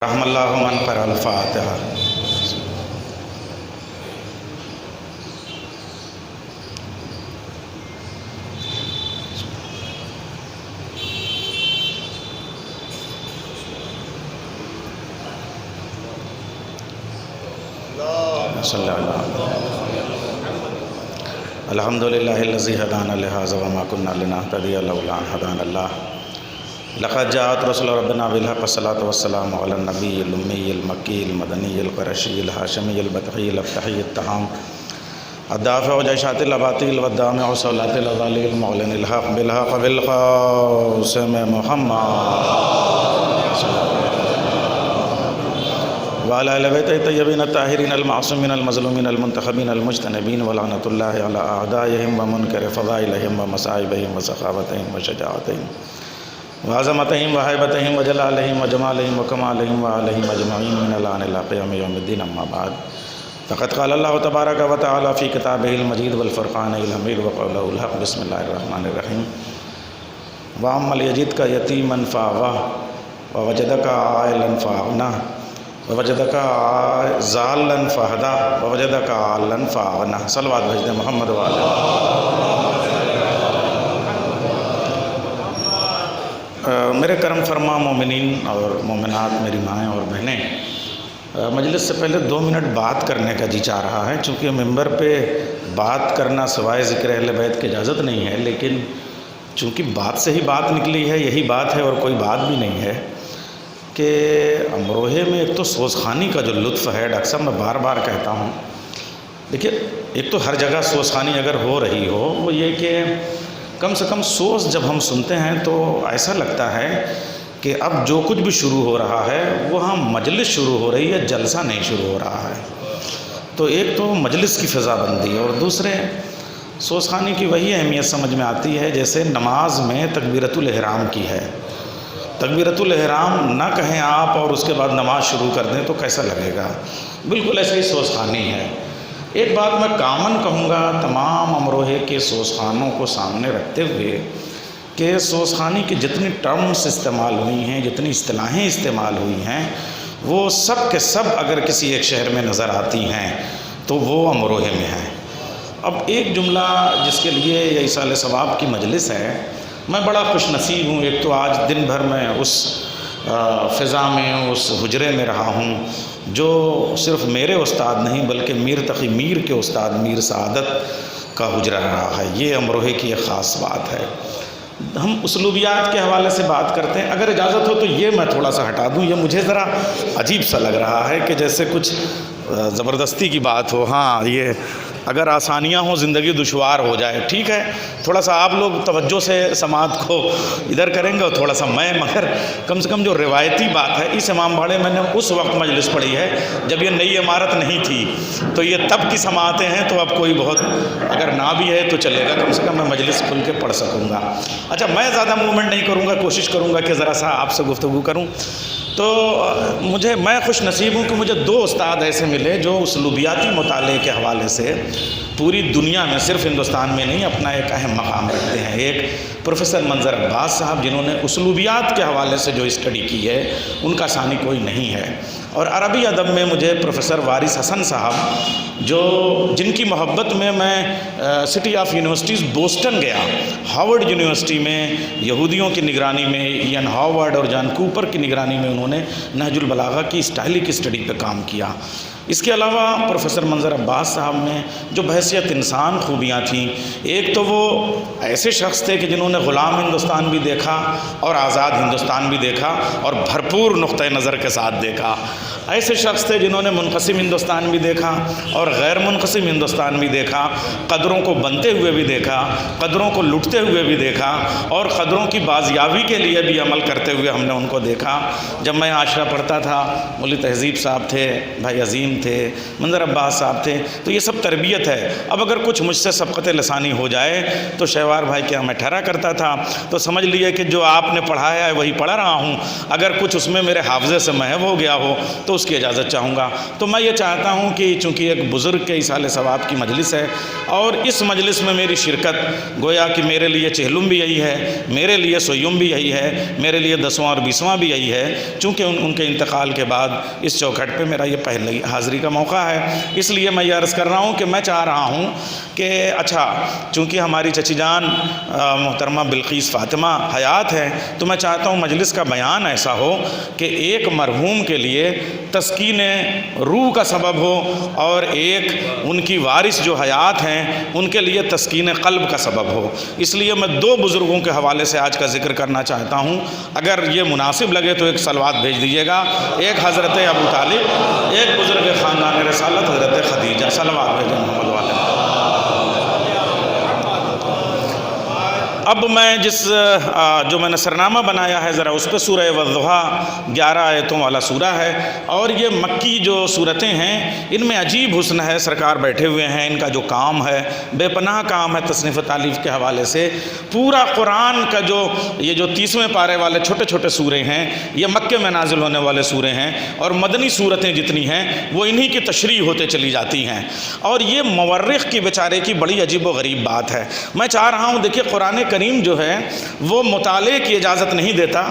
رحم اللہ من قرأ الفاتحہ۔ صلی اللہ علیہ الحمدللہ الذی ہدانا لہذا وما کنا لنہتدی لولا ان ہدانا اللہ لقد جاءت رسول ربنا بالحق والصلاة والسلام علی النبی الامی المکی المدنی القرشی الہاشمی البطحی الافتحی التہام الدافع وجیشات الاباطیل والدامع صولات الغالی المعلن الحق بالحق بالقاسم محمد وعلى آل بیتہ الطیبین الطاہرین المعصومین المظلومین المنتخبین المجتنبین ولعنۃ اللہ علی اعدائہم ومنکر فضائلہم ومصائبہم وسخاوتہم وشجاعتہم وعظمتہم وہیبتہم وجلالہم وجمالہم وکمالہم وآلہم اجمعین من الآن الی قیام یوم الدین اما بعد فقد قال اللہ تبارک و تعالی فی کتابہ المجید والفرقان الحمید وقولہ الحق بسم اللہ الرحمن الرحیم وَأَمَّا الْيَجِدْكَ يَتِيمًا فَآوَىٰ وَوَجَدَكَ عَائِلًا فَأَغْنَىٰ وَوَجَدَكَ ضَالًّا فَهَدَىٰ وَوَجَدَكَ عَائِلًا فَأَغْنَىٰ صلوات بھیج دیں محمد میرے کرم فرما مومنین اور مومنات، میری مائیں اور بہنیں، مجلس سے پہلے 2 منٹ بات کرنے کا جی چاہ رہا ہے، چونکہ ممبر پہ بات کرنا سوائے ذکر اہل بیت کی اجازت نہیں ہے، لیکن چونکہ بات سے ہی بات نکلی ہے، یہی بات ہے اور کوئی بات بھی نہیں ہے کہ امروہے میں ایک تو سوزخانی کا جو لطف ہے، ڈاکٹر صاحب میں بار بار کہتا ہوں، دیکھیے ایک تو ہر جگہ سوزخانی اگر ہو رہی ہو، وہ یہ کہ کم سے کم سوز جب ہم سنتے ہیں تو ایسا لگتا ہے کہ اب جو کچھ بھی شروع ہو رہا ہے وہ ہم مجلس شروع ہو رہی ہے، جلسہ نہیں شروع ہو رہا ہے۔ تو ایک تو مجلس کی فضا بندی اور دوسرے سوزخانی کی وہی اہمیت سمجھ میں آتی ہے جیسے نماز میں تکبیرۃ الاحرام کی ہے۔ تکبیرۃ الاحرام نہ کہیں آپ اور اس کے بعد نماز شروع کر دیں تو کیسا لگے گا؟ بالکل ایسے ہی سوزخانی ہے۔ ایک بات میں کامن کہوں گا تمام امروہے کے سوزخانوں کو سامنے رکھتے ہوئے کہ سوزخانی کی جتنی ٹرمز استعمال ہوئی ہیں، جتنی اصطلاحیں استعمال ہوئی ہیں، وہ سب کے سب اگر کسی ایک شہر میں نظر آتی ہیں تو وہ امروہے میں ہیں۔ اب ایک جملہ جس کے لیے یہ ایصال ثواب کی مجلس ہے، میں بڑا خوش نصیب ہوں، ایک تو آج دن بھر میں اس فضا میں، اس حجرے میں رہا ہوں جو صرف میرے استاد نہیں بلکہ میر تقی میر کے استاد میر سعادت کا حجرہ رہا ہے۔ یہ امروہے کی ایک خاص بات ہے۔ ہم اسلوبیات کے حوالے سے بات کرتے ہیں، اگر اجازت ہو تو یہ میں تھوڑا سا ہٹا دوں، یہ مجھے ذرا عجیب سا لگ رہا ہے کہ جیسے کچھ زبردستی کی بات ہو۔ ہاں، یہ اگر آسانیاں ہوں زندگی دشوار ہو جائے، ٹھیک ہے، تھوڑا سا آپ لوگ توجہ سے سماعت کو ادھر کریں گے اور تھوڑا سا میں، مگر کم سے کم جو روایتی بات ہے، اس امام باڑے میں نے اس وقت مجلس پڑھی ہے جب یہ نئی عمارت نہیں تھی، تو یہ تب کی سماعتیں ہیں، تو اب کوئی بہت اگر نہ بھی ہے تو چلے گا، کم سے کم میں مجلس کھل کے پڑھ سکوں گا۔ اچھا، میں زیادہ موومنٹ نہیں کروں گا، کوشش کروں گا کہ ذرا سا آپ سے گفتگو کروں۔ تو میں خوش نصیب ہوں کہ مجھے 2 استاد ایسے ملے جو اسلوبیاتی مطالعے کے حوالے سے پوری دنیا میں، صرف ہندوستان میں نہیں، اپنا ایک اہم مقام رکھتے ہیں۔ ایک پروفیسر منظر عباس صاحب جنہوں نے اسلوبیات کے حوالے سے جو اسٹڈی کی ہے، ان کا ثانی کوئی نہیں ہے۔ اور عربی ادب میں مجھے پروفیسر وارث حسن صاحب جن کی محبت میں سٹی آف یونیورسٹیز بوسٹن گیا، ہارورڈ یونیورسٹی میں یہودیوں کی نگرانی میں، ایئن ہارورڈ اور جان کوپر کی نگرانی میں انہوں نے نہج البلاغہ کی اسٹائلک اسٹڈی پہ کام کیا۔ اس کے علاوہ پروفیسر منظر عباس صاحب میں جو بحیثیت انسان خوبیاں تھیں، ایک تو وہ ایسے شخص تھے کہ جنہوں نے غلام ہندوستان بھی دیکھا اور آزاد ہندوستان بھی دیکھا اور بھرپور نقطہ نظر کے ساتھ دیکھا۔ ایسے شخص تھے جنہوں نے منقسم ہندوستان بھی دیکھا اور غیر منقسم ہندوستان بھی دیکھا، قدروں کو بنتے ہوئے بھی دیکھا، قدروں کو لٹتے ہوئے بھی دیکھا اور قدروں کی بازیابی کے لیے بھی عمل کرتے ہوئے ہم نے ان کو دیکھا۔ جب میں عاشرہ پڑھتا تھا، مولوی تہذیب صاحب تھے، بھائی عظیم الدین تھے، منظر عباس صاحب تھے، تو یہ سب تربیت ہے۔ اب اگر کچھ مجھ سے سبقت لسانی ہو جائے تو شہوار بھائی کیا میں ٹھہرا کرتا تھا، تو سمجھ لیے کہ جو آپ نے پڑھایا ہے وہی پڑھا رہا ہوں، اگر کچھ اس میں میرے حافظے سے محو ہو گیا ہو تو اس کی اجازت چاہوں گا۔ تو میں یہ چاہتا ہوں کہ چونکہ ایک بزرگ کے ایصال ثواب کی مجلس ہے اور اس مجلس میں میری شرکت گویا کہ میرے لیے چہلم بھی یہی ہے، میرے لیے سویم بھی یہی ہے، میرے لیے 10واں اور 20واں بھی یہی ہے، چونکہ ان کے انتقال کے بعد اس چوکھٹ پہ میرا یہ پہلی حاضری کا موقع ہے۔ اس لیے میں یہ عرض کر رہا ہوں کہ میں چاہ رہا ہوں کہ اچھا چونکہ ہماری چچی جان محترمہ بلقیس فاطمہ حیات ہے، تو میں چاہتا ہوں مجلس کا بیان ایسا ہو کہ ایک مرحوم کے لیے تسکین روح کا سبب ہو اور ایک ان کی وارث جو حیات ہیں ان کے لیے تسکین قلب کا سبب ہو۔ اس لیے میں 2 بزرگوں کے حوالے سے آج کا ذکر کرنا چاہتا ہوں، اگر یہ مناسب لگے تو ایک صلوات بھیج دیجیے گا۔ ایک حضرت ابو طالب، ایک بزرگ خاندان رسالت حضرت خدیجہ، صلوات بھیجیں محمد والے۔ اب میں جو میں نے سرنامہ بنایا ہے ذرا اس پہ سورہ والضحیٰ 11 آیتوں والا سورہ ہے، اور یہ مکی جو صورتیں ہیں ان میں عجیب حسن ہے، سرکار بیٹھے ہوئے ہیں، ان کا جو کام ہے بے پناہ کام ہے تصنیف تالیف کے حوالے سے۔ پورا قرآن کا یہ جو 30ویں پارے والے چھوٹے چھوٹے سورے ہیں یہ مکے میں نازل ہونے والے سورے ہیں، اور مدنی صورتیں جتنی ہیں وہ انہی کی تشریح ہوتے چلی جاتی ہیں، اور یہ مورخ کی بیچارے کی بڑی عجیب و غریب بات ہے۔ میں چاہ رہا ہوں دیکھیے قرآن کریم جو ہے وہ مطالعے کی اجازت نہیں دیتا،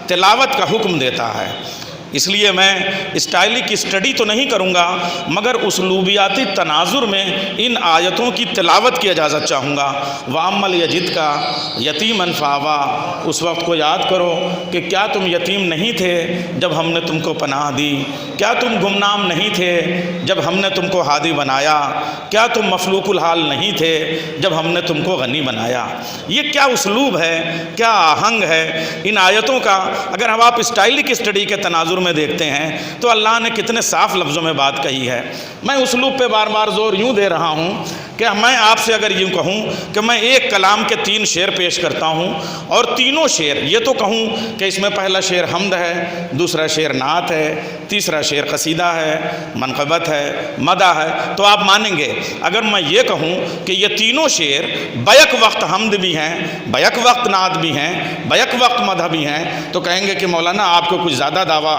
تلاوت کا حکم دیتا ہے۔ اس لیے میں اسٹائلک اسٹڈی تو نہیں کروں گا، مگر اسلوبیاتی تناظر میں ان آیتوں کی تلاوت کی اجازت چاہوں گا۔ وَأَمَّا الْيَجِدْ کا یتیمًا فَآوَىٰ، اس وقت کو یاد کرو کہ کیا تم یتیم نہیں تھے جب ہم نے تم کو پناہ دی، کیا تم گمنام نہیں تھے جب ہم نے تم کو ہادی بنایا، کیا تم مفلوق الحال نہیں تھے جب ہم نے تم کو غنی بنایا۔ یہ کیا اسلوب ہے، کیا آہنگ ہے ان آیتوں کا۔ اگر ہم آپ اسٹائلک اسٹڈی کے تناظر میں دیکھتے ہیں تو اللہ نے کتنے صاف لفظوں میں بات کہی ہے۔ میں اسلوب پہ بار بار زور یوں دے رہا ہوں کہ میں آپ سے اگر یوں کہوں کہ میں ایک کلام کے 3 شعر پیش کرتا ہوں، اور تینوں شعر یہ تو کہوں کہ اس میں پہلا شعر حمد ہے، دوسرا شعر نعت ہے، تیسرا شعر قصیدہ ہے، منقبت ہے، مدح ہے، تو آپ مانیں گے۔ اگر میں یہ کہوں کہ یہ تینوں شعر بیک وقت حمد بھی ہیں، بیک وقت نعت بھی ہیں، بیک وقت مدح بھی ہیں، تو کہیں گے کہ مولانا آپ کو کچھ زیادہ دعویٰ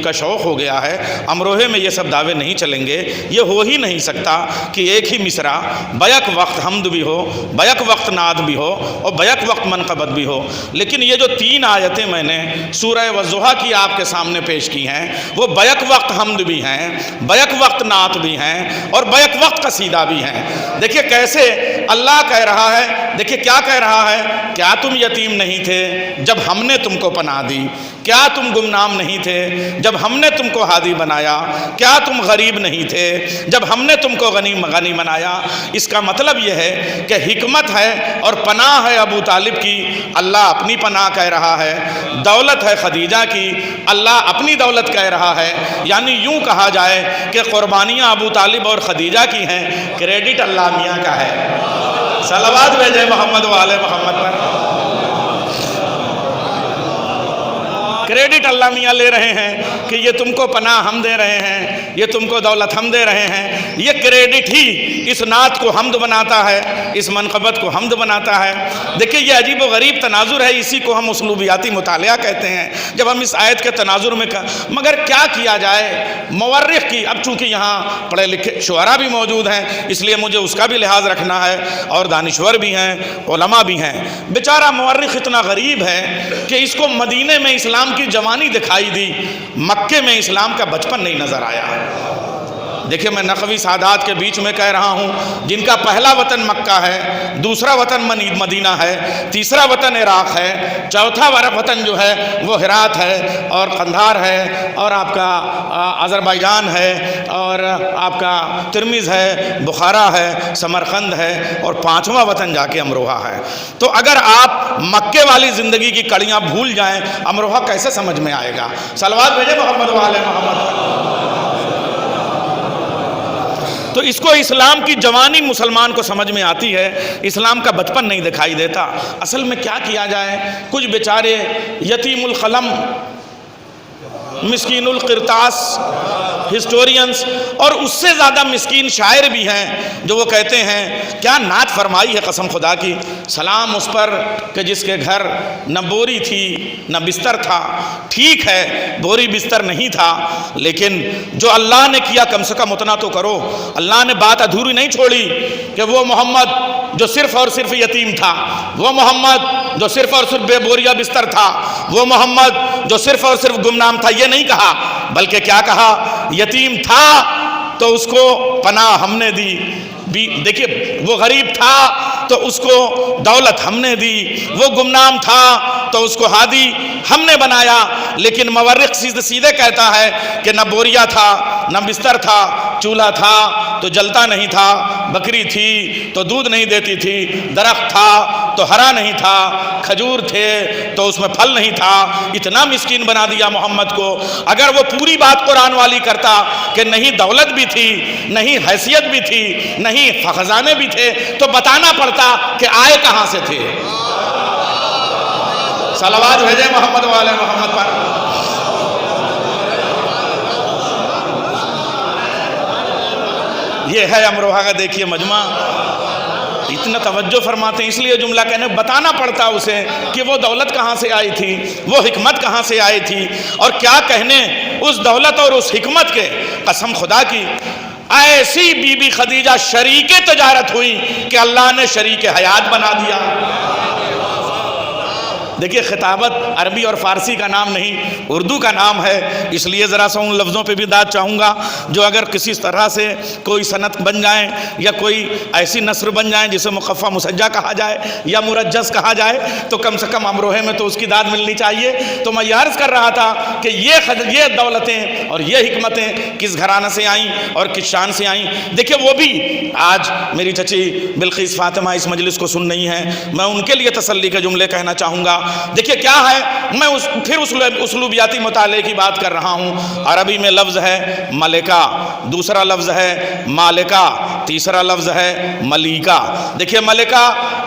کا شوق ہو گیا ہے، امروہے میں یہ سب دعوے نہیں چلیں گے۔ یہ ہو ہی نہیں سکتا کہ ایک ہی مصرع بیک وقت حمد بھی ہو، بیک وقت نعت بھی ہو اور بیک وقت منقبت بھی ہو۔ لیکن یہ جو 3 آیتیں میں نے سورہ والضحیٰ کی آپ کے سامنے پیش کی ہیں وہ بیک وقت حمد بھی ہیں، بیک وقت نعت بھی ہیں اور بیک وقت قصیدہ بھی ہیں۔ دیکھیے کیسے اللہ کہہ رہا ہے، دیکھیے کیا کہہ رہا ہے، کیا تم یتیم نہیں تھے جب ہم نے تم کو پناہ دی، کیا تم گمنام نہیں تھے جب ہم نے تم کو ہادی بنایا، کیا تم غریب نہیں تھے جب ہم نے تم کو غنی بنایا۔ اس کا مطلب یہ ہے کہ حکمت ہے اور پناہ ہے ابو طالب کی، اللہ اپنی پناہ کہہ رہا ہے، دولت ہے خدیجہ کی، اللہ اپنی دولت کہہ رہا ہے۔ یعنی یوں کہا جائے کہ قربانیاں ابو طالب اور خدیجہ کی ہیں، کریڈٹ اللہ میاں کا ہے۔ صلوات بھیجیں محمد والے محمد پر۔ کریڈٹ اللہ میاں لے رہے ہیں کہ یہ تم کو پناہ ہم دے رہے ہیں، یہ تم کو دولت ہم دے رہے ہیں۔ یہ کریڈٹ ہی اس نعت کو حمد بناتا ہے، اس منقبت کو حمد بناتا ہے۔ دیکھیں یہ عجیب و غریب تناظر ہے، اسی کو ہم اسلوبیاتی مطالعہ کہتے ہیں۔ جب ہم اس آیت کے تناظر میں مگر کیا کیا جائے مورخ کی، اب چونکہ یہاں پڑھے لکھے شعراء بھی موجود ہیں اس لیے مجھے اس کا بھی لحاظ رکھنا ہے، اور دانشور بھی ہیں، علماء بھی ہیں۔ بیچارہ مورخ اتنا غریب ہے کہ اس کو مدینے میں اسلام کی جوانی دکھائی دی، مکے میں اسلام کا بچپن نہیں نظر آیا۔ دیکھیں میں نقوی سادات کے بیچ میں کہہ رہا ہوں، جن کا پہلا وطن مکہ ہے، دوسرا وطن مدینہ ہے، تیسرا وطن عراق ہے، چوتھا وطن جو ہے وہ ہرات ہے اور قندھار ہے اور آپ کا آذربائیجان ہے اور آپ کا ترمز ہے، بخارا ہے، سمرقند ہے، اور 5واں وطن جا کے امروہہ ہے۔ تو اگر آپ مکے والی زندگی کی کڑیاں بھول جائیں امروہہ کیسے سمجھ میں آئے گا؟ صلوات بھیجیں محمد والے محمد۔ تو اس کو اسلام کی جوانی مسلمان کو سمجھ میں آتی ہے، اسلام کا بچپن نہیں دکھائی دیتا۔ اصل میں کیا کیا جائے، کچھ بیچارے یتیم القلم مسکین القرطاس ہسٹورینز، اور اس سے زیادہ مسکین شاعر بھی ہیں جو وہ کہتے ہیں، کیا نعت فرمائی ہے قسم خدا کی، سلام اس پر کہ جس کے گھر نہ بوری تھی نہ بستر تھا۔ ٹھیک ہے بوری بستر نہیں تھا، لیکن جو اللہ نے کیا کم سے کم اتنا تو کرو۔ اللہ نے بات ادھوری نہیں چھوڑی کہ وہ محمد جو صرف اور صرف یتیم تھا، وہ محمد جو صرف اور صرف بے بوریا بستر تھا، وہ محمد جو صرف اور صرف گمنام تھا، یہ نہیں کہا، بلکہ کیا کہا، یتیم تھا تو اس کو پناہ ہم نے دی۔ دیکھیے وہ غریب تھا تو اس کو دولت ہم نے دی، وہ گمنام تھا تو اس کو ہادی ہم نے بنایا۔ لیکن مورخ سیدھے کہتا ہے کہ نہ بوریا تھا نہ بستر تھا، چولہا تھا تو جلتا نہیں تھا، بکری تھی تو دودھ نہیں دیتی تھی، درخت تھا تو ہرا نہیں تھا، کھجور تھے تو اس میں پھل نہیں تھا، اتنا مسکین بنا دیا محمد کو۔ اگر وہ پوری بات قرآن والی کرتا کہ نہیں دولت بھی تھی، نہیں حیثیت بھی تھی، نہیں خزانے بھی تھے، تو بتانا پڑتا کہ آئے کہاں سے تھے۔ صلوات بھیجے محمد والے محمد پر۔ یہ ہے امروہہ کا دیکھیے مجمع، اتنا توجہ فرماتے ہیں، اس لیے جملہ کہنے بتانا پڑتا اسے کہ وہ دولت کہاں سے آئی تھی، وہ حکمت کہاں سے آئی تھی، اور کیا کہنے اس دولت اور اس حکمت کے۔ قسم خدا کی ایسی بی بی خدیجہ شریک تجارت ہوئی کہ اللہ نے شریک حیات بنا دیا۔ دیکھیے خطابت عربی اور فارسی کا نام نہیں، اردو کا نام ہے، اس لیے ذرا سا ان لفظوں پہ بھی داد چاہوں گا جو اگر کسی طرح سے کوئی صنعت بن جائیں یا کوئی ایسی نثر بن جائیں جسے مخفف مسجع کہا جائے یا مرجز کہا جائے تو کم سے کم امروہے میں تو اس کی داد ملنی چاہیے۔ تو میں یہ عرض کر رہا تھا کہ یہ دولتیں اور یہ حکمتیں کس گھرانہ سے آئیں اور کس شان سے آئیں۔ دیکھیں وہ بھی آج میری چچی بلقیس فاطمہ اس مجلس کو سن رہی ہیں، میں ان کے لیے تسلی کے جملے کہنا چاہوں گا۔ دیکھیے کیا ہے، میں پھر اسلوبیاتی مطالعے کی بات کر رہا ہوں۔ عربی میں لفظ ہے ملکہ، دوسرا لفظ ہے مالکہ، تیسرا لفظ ہے ملیکہ۔ دیکھیے ملکہ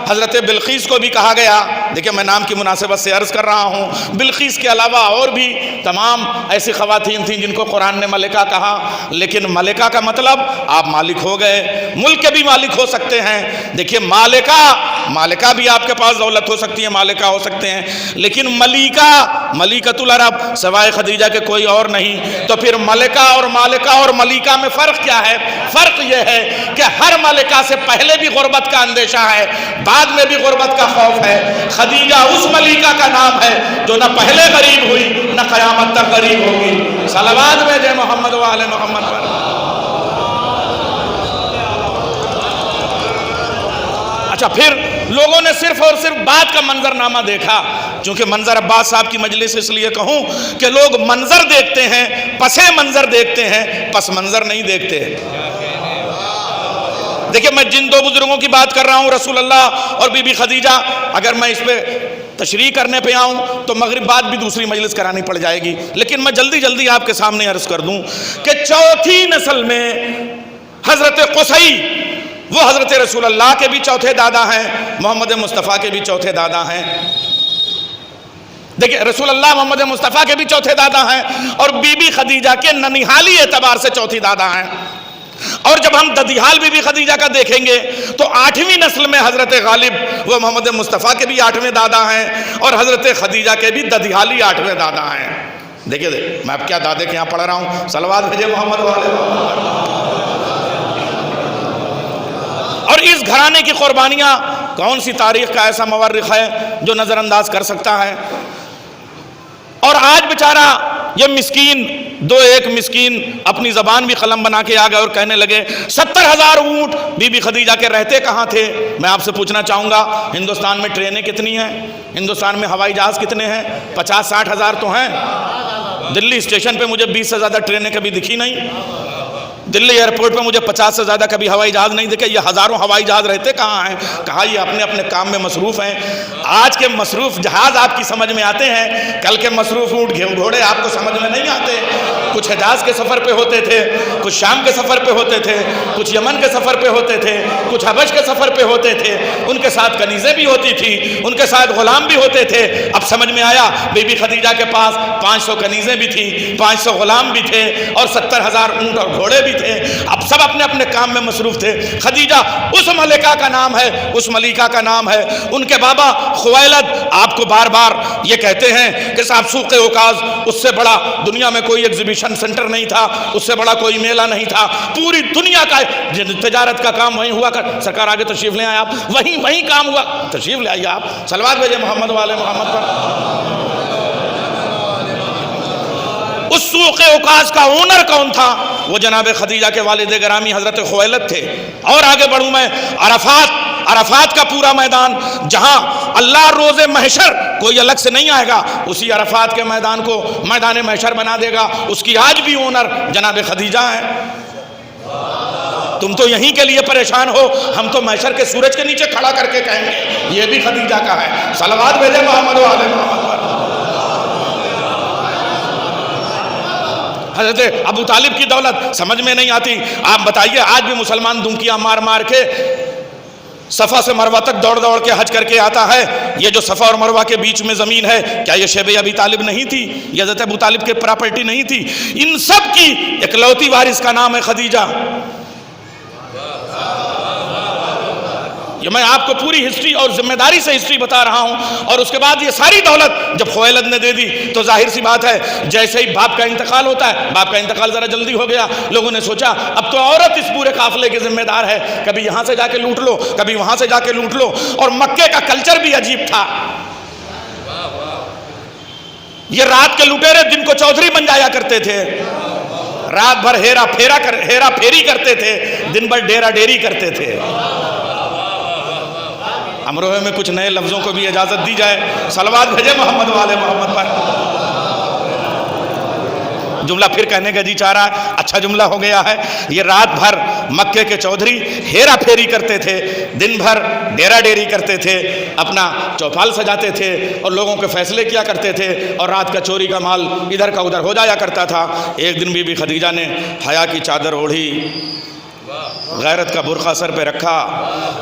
حضرت بلقیس کو بھی کہا گیا، دیکھیے میں نام کی مناسبت سے عرض کر رہا ہوں، بلقیس کے علاوہ اور بھی تمام ایسی خواتین تھیں جن کو قرآن نے ملکہ کہا، لیکن ملکہ کا مطلب آپ مالک ہو گئے، ملک کے بھی مالک ہو سکتے ہیں۔ دیکھیے مالکہ بھی آپ کے پاس دولت ہو سکتی ہے، مالکہ ہو سکتے ہیں، لیکن ملیکۃ العرب سوائے خدیجہ کے کوئی اور نہیں۔ تو پھر ملکہ اور مالکہ اور ملیکہ میں فرق کیا ہے؟ فرق یہ ہے کہ ہر ملکہ سے پہلے بھی غربت کا اندیشہ ہے، بعد میں بھی غربت کا خوف ہے۔ خدیجہ اس ملیکہ کا نام ہے جو نہ پہلے غریب ہوئی نہ قیامت تک غریب ہوگی۔ صلوات بھیجے محمد و آل محمد پر۔ اچھا پھر لوگوں نے صرف اور صرف بات کا منظرنامہ دیکھا، چونکہ منظر عباس صاحب کی مجلس اس لیے کہوں کہ لوگ منظر دیکھتے ہیں، پس منظر دیکھتے ہیں، پس منظر نہیں دیکھتے۔ دیکھیں میں جن دو بزرگوں کی بات کر رہا ہوں، رسول اللہ اور بی بی خدیجہ، اگر میں اس پہ تشریح کرنے پہ آؤں تو مغرب بعد بھی دوسری مجلس کرانی پڑ جائے گی، لیکن میں جلدی آپ کے سامنے عرض کر دوں کہ چوتھی نسل میں حضرت قصی، وہ حضرت رسول اللہ کے بھی چوتھے دادا ہیں، محمد مصطفیٰ کے بھی چوتھے دادا ہیں۔ دیکھیں رسول اللہ محمد مصطفیٰ کے بھی چوتھے دادا ہیں اور بی بی خدیجہ کے ننیحالی اعتبار سے چوتھی دادا ہیں۔ اور جب ہم ددیحال بی بی خدیجہ کا دیکھیں گے تو 8ویں نسل میں حضرت غالب وہ محمد مصطفیٰ کے بھی 8ویں دادا ہیں اور حضرت خدیجہ کے بھی ددیحالی 8ویں دادا ہیں۔ دیکھیں میں اب کیا دادے کے یہاں پڑھ رہا ہوں، صلوات بھیجے محمد والے محمد۔ اور اس گھرانے کی قربانیاں کون سی تاریخ کا ایسا مورخ ہے جو نظر انداز کر سکتا ہے؟ اور آج بیچارہ یہ مسکین اپنی زبان بھی قلم بنا کے آ گئے اور کہنے لگے 70,000 اونٹ بی بی خدیجہ کے رہتے کہاں تھے؟ میں آپ سے پوچھنا چاہوں گا ہندوستان میں ٹرینیں کتنی ہیں؟ ہندوستان میں ہوائی جہاز کتنے ہیں؟ 50-60 ہزار تو ہیں۔ دلی اسٹیشن پہ مجھے 20 سے زیادہ ٹرینیں کبھی دکھی نہیں، دلی ایئرپورٹ پہ مجھے 50 سے زیادہ کبھی ہوائی جہاز نہیں دکھے۔ یہ ہزاروں ہوائی جہاز رہتے کہاں ہیں؟ کہا یہ اپنے اپنے کام میں مصروف ہیں۔ آج کے مصروف جہاز آپ کی سمجھ میں آتے ہیں، کل کے مصروف اونٹ گھوڑے آپ کو سمجھ میں نہیں آتے۔ کچھ حجاز کے سفر پہ ہوتے تھے، کچھ شام کے سفر پہ ہوتے تھے، کچھ یمن کے سفر پہ ہوتے تھے، کچھ حبش کے سفر پہ ہوتے تھے، ان کے ساتھ کنیزیں بھی ہوتی تھی، ان کے ساتھ غلام بھی ہوتے تھے۔ اب سمجھ میں آیا بی بی خدیجہ کے پاس 500 کنیزیں بھی تھیں، 500 غلام بھی تھے، اور 70,000 اونٹ اور گھوڑے بھی تھے۔ اب سب اپنے اپنے کام میں مصروف تھے۔ خدیجہ اس ملکہ کا نام ہے، اس ملیکہ کا نام ہے۔ ان کے بابا خویلد آپ کو بار بار یہ کہتے ہیں کہ صاحب سوق اوکاز، اس سے بڑا دنیا میں کوئی ایگزیبیشن سینٹر نہیں تھا، اس سے بڑا کوئی میلہ نہیں تھا، پوری دنیا کا تجارت کا کام وہیں ہوا کر۔ سرکار آگے تشریف لے آئے آپ، وہیں کام ہوا، تشریف لے آئیے آپ، صلوات بھیجیں محمد والے محمد پر۔ اس سوق اوکاز کا اونر کون تھا؟ وہ جناب خدیجہ کے والد گرامی حضرت خویلد تھے۔ اور آگے بڑھوں میں، عرفات کا پورا میدان، جہاں اللہ روز محشر کوئی الگ سے نہیں آئے گا، اسی عرفات کے میدان کو میدان محشر بنا دے گا، اس کی آج بھی اونر جناب خدیجہ ہیں۔ تم تو یہیں کے لیے پریشان ہو، ہم تو محشر کے سورج کے نیچے کھڑا کر کے کہیں گے یہ بھی خدیجہ کا ہے۔ صلوات بھیجیں محمد و آل محمد پر۔ حضرت ابو طالب کی دولت سمجھ میں نہیں آتی۔ آپ بتائیے، آج بھی مسلمان دنکیاں مار مار کے صفا سے مروہ تک دوڑ دوڑ کے حج کر کے آتا ہے۔ یہ جو صفا اور مروہ کے بیچ میں زمین ہے، کیا یہ شیب ابی طالب نہیں تھی؟ یہ حضرت ابو طالب کے پراپرٹی نہیں تھی؟ ان سب کی اکلوتی وارث کا نام ہے خدیجہ۔ یہ میں آپ کو پوری ہسٹری اور ذمہ داری سے ہسٹری بتا رہا ہوں۔ اور اس کے بعد یہ ساری دولت جب خویلد نے دے دی تو ظاہر سی بات ہے، جیسے ہی باپ کا انتقال ہوتا ہے، باپ کا انتقال ذرا جلدی ہو گیا، لوگوں نے سوچا اب تو عورت اس پورے قافلے کی ذمہ دار ہے، کبھی یہاں سے جا کے لوٹ لو، کبھی وہاں سے جا کے لوٹ لو۔ اور مکے کا کلچر بھی عجیب تھا، یہ رات کے لٹیرے دن کو چودھری بن جایا کرتے تھے، رات بھر ہیرا پھیری کرتے تھے، دن بھر ڈیرا ڈیری کرتے تھے۔ امروہے میں کچھ نئے لفظوں کو بھی اجازت دی جائے، صلوات بھیجے محمد والے محمد پر۔ جملہ پھر کہنے کا جی چاہ رہا ہے، اچھا جملہ ہو گیا ہے۔ یہ رات بھر مکے کے چودھری ہیرا پھیری کرتے تھے، دن بھر ڈیرا ڈیری کرتے تھے، اپنا چوپال سجاتے تھے اور لوگوں کے فیصلے کیا کرتے تھے، اور رات کا چوری کا مال ادھر کا ادھر ہو جایا کرتا تھا۔ ایک دن بی بی خدیجہ نے حیا کی چادر اوڑھی، غیرت کا برقع سر پہ رکھا،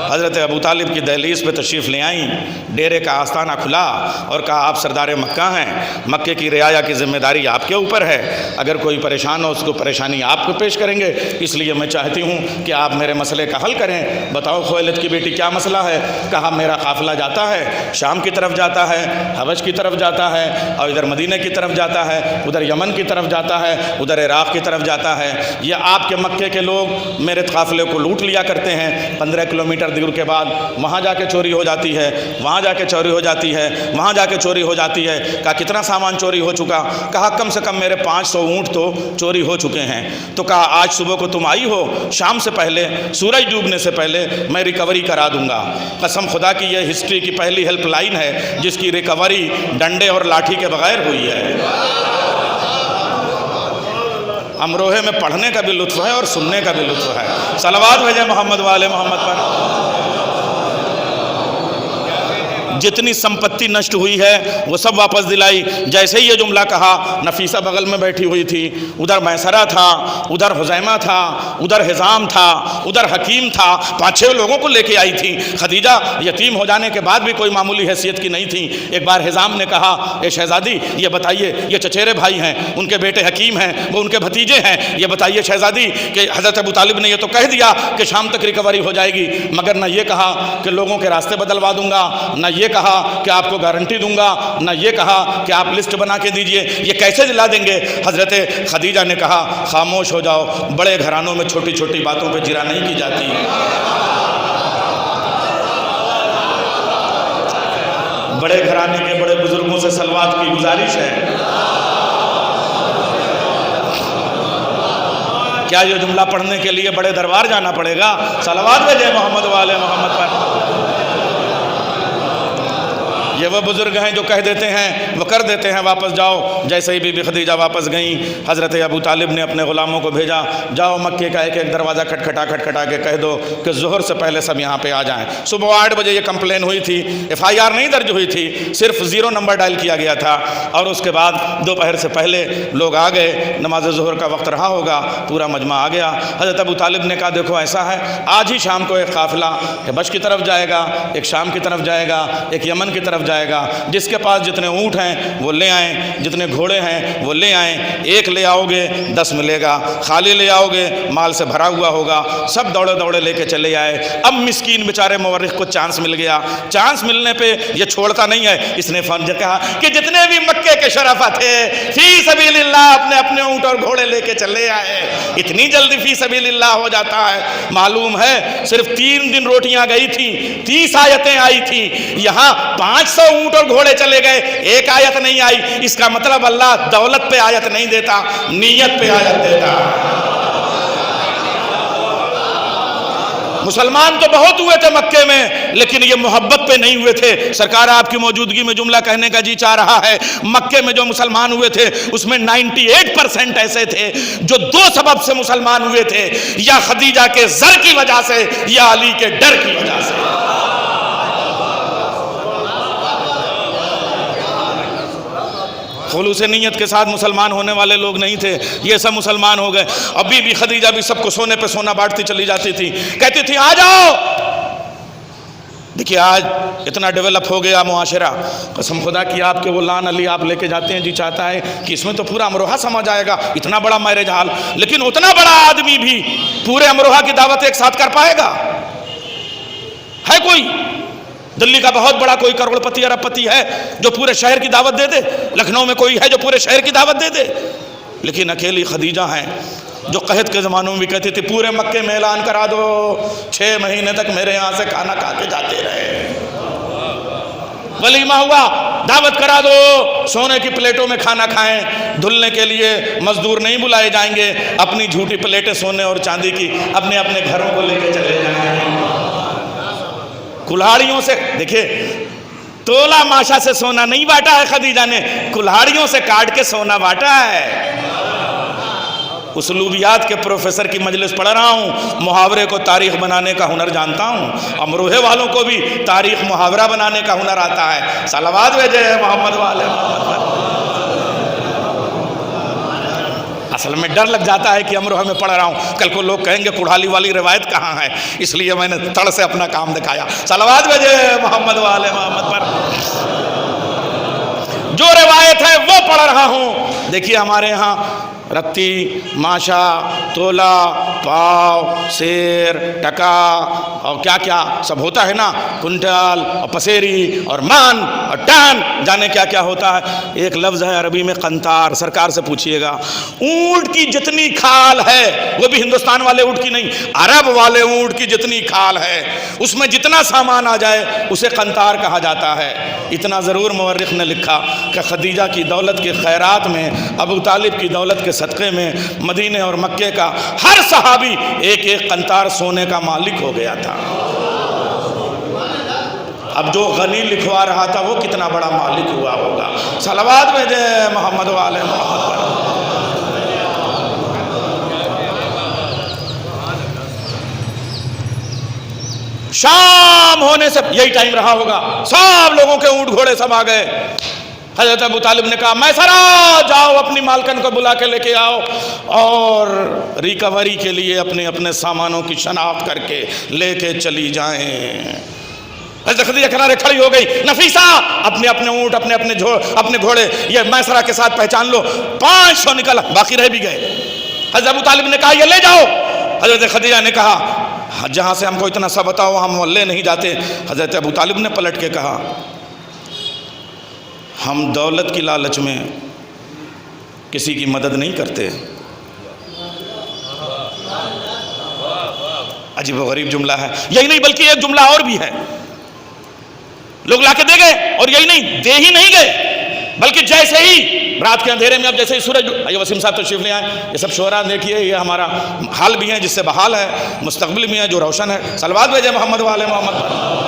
حضرت ابو طالب کی دہلیز پہ تشریف لے آئیں، ڈیرے کا آستانہ کھلا اور کہا آپ سردار مکہ ہیں، مکے کی رعایا کی ذمہ داری آپ کے اوپر ہے، اگر کوئی پریشان ہو اس کو پریشانی آپ کو پیش کریں گے، اس لیے میں چاہتی ہوں کہ آپ میرے مسئلے کا حل کریں۔ بتاؤ خویلد کی بیٹی کیا مسئلہ ہے؟ کہا میرا قافلہ جاتا ہے، شام کی طرف جاتا ہے، حبش کی طرف جاتا ہے، اور ادھر مدینہ کی طرف جاتا ہے، ادھر یمن کی طرف جاتا ہے، ادھر عراق کی طرف جاتا ہے۔ یہ آپ کے مکے کے لوگ میرے قافلے کو لوٹ لیا کرتے ہیں، 15 کلومیٹر دور کے بعد وہاں جا کے چوری ہو جاتی ہے، وہاں جا کے چوری ہو جاتی ہے، وہاں جا کے چوری ہو جاتی ہے۔ کہا کتنا سامان چوری ہو چکا؟ کہا کم سے کم میرے 500 اونٹ تو چوری ہو چکے ہیں۔ تو کہا آج صبح کو تم آئی ہو، شام سے پہلے، سورج ڈوبنے سے پہلے میں ریکوری کرا دوں گا۔ قسم خدا کی یہ ہسٹری کی پہلی ہیلپ لائن ہے جس کی ریکوری ڈنڈے اور لاٹھی کے بغیر ہوئی ہے۔ امروہے میں پڑھنے کا بھی لطف ہے اور سننے کا بھی لطف ہے۔ صلوات بھیجیں محمد والے محمد پر۔ جتنی سمپتی نشٹ ہوئی ہے وہ سب واپس دلائی۔ جیسے ہی یہ جملہ کہا، نفیسہ بغل میں بیٹھی ہوئی تھی، ادھر میسرہ تھا، ادھر حزیمہ تھا، ادھر حزام تھا، ادھر حکیم تھا، 5-6 لوگوں کو لے کے آئی تھی۔ خدیجہ یتیم ہو جانے کے بعد بھی کوئی معمولی حیثیت کی نہیں تھی۔ ایک بار حزام نے کہا اے شہزادی یہ بتائیے، یہ چچیرے بھائی ہیں، ان کے بیٹے حکیم ہیں، وہ ان کے بھتیجے ہیں، یہ بتائیے شہزادی کہ حضرت ابو طالب نے یہ تو کہہ دیا کہ شام تک ریکوری ہو جائے گی، مگر نہ یہ کہا کہ لوگوں کے راستے بدلوا دوں گا، نہ یہ کہا کہ آپ کو گارنٹی دوں گا، نہ یہ کہا کہ آپ لسٹ بنا کے دیجئے، یہ کیسے دلا دیں گے؟ حضرت خدیجہ نے کہا خاموش ہو جاؤ، بڑے گھرانوں میں چھوٹی چھوٹی باتوں پہ جرا نہیں کی جاتی۔ بڑے گھرانے کے بڑے بزرگوں سے صلوات کی گزارش ہے۔ کیا یہ جملہ پڑھنے کے لیے بڑے دربار جانا پڑے گا؟ صلوات بھیجیں محمد والے محمد پر۔ یہ وہ بزرگ ہیں جو کہہ دیتے ہیں وہ کر دیتے ہیں، واپس جاؤ۔ جیسے ہی بی بی خدیجہ واپس گئیں، حضرت ابو طالب نے اپنے غلاموں کو بھیجا، جاؤ مکے کا ایک ایک دروازہ کھٹکھٹا کے کہہ دو کہ ظہر سے پہلے سب یہاں پہ آ جائیں۔ صبح 8 بجے یہ کمپلین ہوئی تھی، FIR نہیں درج ہوئی تھی، صرف 0 نمبر ڈائل کیا گیا تھا، اور اس کے بعد دوپہر سے پہلے لوگ آ گئے، نماز ظہر کا وقت رہا ہوگا، پورا مجمع آ گیا۔ حضرت ابو طالب نے کہا دیکھو ایسا ہے، آج ہی شام کو ایک قافلہ حبش کی طرف جائے گا، ایک شام کی طرف جائے گا، ایک یمن کی طرف جائے گا، جس کے پاس جتنے اونٹ ہیں وہ لے آئیں، جتنے گھوڑے ہیں وہ لے آئیں، ایک لے آؤ گے 10 ملے گا، خالی لے آؤ گے مال سے بھرا ہوا ہوگا۔ سب دوڑے دوڑے لے کے چلے آئے۔ اب مسکین بیچارے مورخ کو چانس مل گیا، چانس ملنے پہ یہ چھوڑتا نہیں ہے، اس نے کہا کہ جتنے بھی مکے کے شرفا تھے فی سبیل اللہ اپنے اپنے اونٹ اور گھوڑے لے کے چلے آئے۔ اتنی جلدی فی سبیل اللہ ہو جاتا ہے؟ معلوم ہے صرف 3 دن روٹیاں گئی تھیں، 30 آیتیں آئی تھیں، یہاں 500 اونٹ اور گھوڑے چلے گئے، ایک آیت نہیں آئی۔ اس کا مطلب اللہ دولت پہ آیت نہیں دیتا، نیت پہ آیت دیتا۔ مسلمان تو بہت ہوئے تھے مکے میں، لیکن یہ محبت پہ نہیں ہوئے تھے۔ سرکار آپ کی موجودگی میں جملہ کہنے کا جی چاہ رہا ہے، مکے میں جو مسلمان ہوئے تھے اس میں 98% ایسے تھے جو 2 سبب سے مسلمان ہوئے تھے، یا خدیجہ کے زر کی وجہ سے یا علی کے ڈر کی وجہ سے۔ خلوص نیت کے ساتھ مسلمان ہونے والے لوگ نہیں تھے، یہ سب مسلمان ہو گئے۔ ابھی بھی خدیجہ بھی سب کو سونے پہ سونا بانٹتی چلی جاتی تھی، کہتی تھی آ جاؤ۔ دیکھیے آج اتنا ڈیولپ ہو گیا معاشرہ، قسم خدا کی آپ کے وہ لان علی آپ لے کے جاتے ہیں، جی چاہتا ہے کہ اس میں تو پورا امروہہ سما جائے گا، اتنا بڑا میرج ہال، لیکن اتنا بڑا آدمی بھی پورے امروہہ کی دعوت ایک ساتھ کر پائے گا؟ ہے کوئی دلی کا بہت بڑا کوئی کروڑ پتی ارب پتی ہے جو پورے شہر کی دعوت دے دے؟ لکھنؤ میں کوئی ہے جو پورے شہر کی دعوت دے دے؟ لیکن اکیلی خدیجہ ہیں جو قحط کے زمانوں میں بھی کہتی تھی پورے مکے میں اعلان کرا دو 6 مہینے تک میرے یہاں سے کھانا کھا کے جاتے رہے۔ ولیمہ ہوا دعوت کرا دو، سونے کی پلیٹوں میں کھانا کھائیں، دھلنے کے لیے مزدور نہیں بلائے جائیں گے، اپنی جھوٹی پلیٹیں سونے اور چاندی کی اپنے اپنے گھروں کو لے کے چلے جائیں۔ کلہاڑیوں سے دیکھیں، تولا ماشا سے سونا نہیں بانٹا ہے خدیجہ نے، کلہاڑیوں سے کاٹ کے سونا بانٹا ہے۔ اسلوبیات کے پروفیسر کی مجلس پڑھ رہا ہوں، محاورے کو تاریخ بنانے کا ہنر جانتا ہوں، امروہے والوں کو بھی تاریخ محاورہ بنانے کا ہنر آتا ہے۔ صلوات بھیجے محمد والے محمد۔ اصل میں ڈر لگ جاتا ہے کہ امروہہ میں پڑھ رہا ہوں، کل کو لوگ کہیں گے کڑھالی والی روایت کہاں ہے، اس لیے میں نے تڑ سے اپنا کام دکھایا۔ صلوات بھیجے محمد والے محمد پر۔ جو روایت ہے وہ پڑھ رہا ہوں۔ دیکھیے ہمارے ہاں رتی، ماشا، تولا، پاؤ، سیر، ٹکا اور کیا کیا سب ہوتا ہے نا، کنٹل اور پسیری اور مان اور ٹان، جانے کیا کیا ہوتا ہے۔ ایک لفظ ہے عربی میں قنطار، سرکار سے پوچھئے گا اونٹ کی جتنی کھال ہے، وہ بھی ہندوستان والے اونٹ کی نہیں، عرب والے اونٹ کی جتنی کھال ہے، اس میں جتنا سامان آ جائے اسے قنطار کہا جاتا ہے۔ اتنا ضرور مورخ نے لکھا کہ خدیجہ کی دولت کے خیرات میں، ابو طالب کی دولت کے صدقے میں مدینے اور مکے کا ہر صحابی ایک ایک قنطار سونے کا مالک ہو گیا تھا۔ اب جو غنی لکھوا رہا تھا وہ کتنا بڑا مالک ہوا ہوگا۔ صلوات بھیجے محمد والے محمد پر۔ شام ہونے سے یہی ٹائم رہا ہوگا، سب لوگوں کے اونٹ گھوڑے سب آ گئے۔ حضرت ابو طالب نے کہا میسرا جاؤ اپنی مالکن کو بلا کے لے کے آؤ اور ریکوری کے لیے اپنے اپنے سامانوں کی شناخت کر کے لے کے چلی جائیں۔ حضرت خدیجہ کنارے کھڑی ہو گئی، نفیسہ اپنے اپنے اونٹ اپنے گھوڑے یہ میسرا کے ساتھ پہچان لو۔ 500 نکلا، باقی رہ بھی گئے۔ حضرت ابو طالب نے کہا یہ لے جاؤ۔ حضرت خدیجہ نے کہا جہاں سے ہم کو اتنا سا بتاؤ ہم لے نہیں جاتے۔ حضرت ابو طالب نے پلٹ کے کہا ہم دولت کی لالچ میں کسی کی مدد نہیں کرتے۔ عجیب و غریب جملہ ہے، یہی نہیں بلکہ ایک جملہ اور بھی ہے، لوگ لا کے دے گئے اور یہی نہیں دے ہی نہیں گئے بلکہ جیسے ہی رات کے اندھیرے میں اب جیسے ہی سورج، آئیے وسیم صاحب تشریف لے آئیں، یہ سب شعراء دیکھیے، یہ ہمارا حال بھی ہے جس سے بحال ہے، مستقبل بھی ہے جو روشن ہے۔ صلوات بھیجے محمد والے محمد۔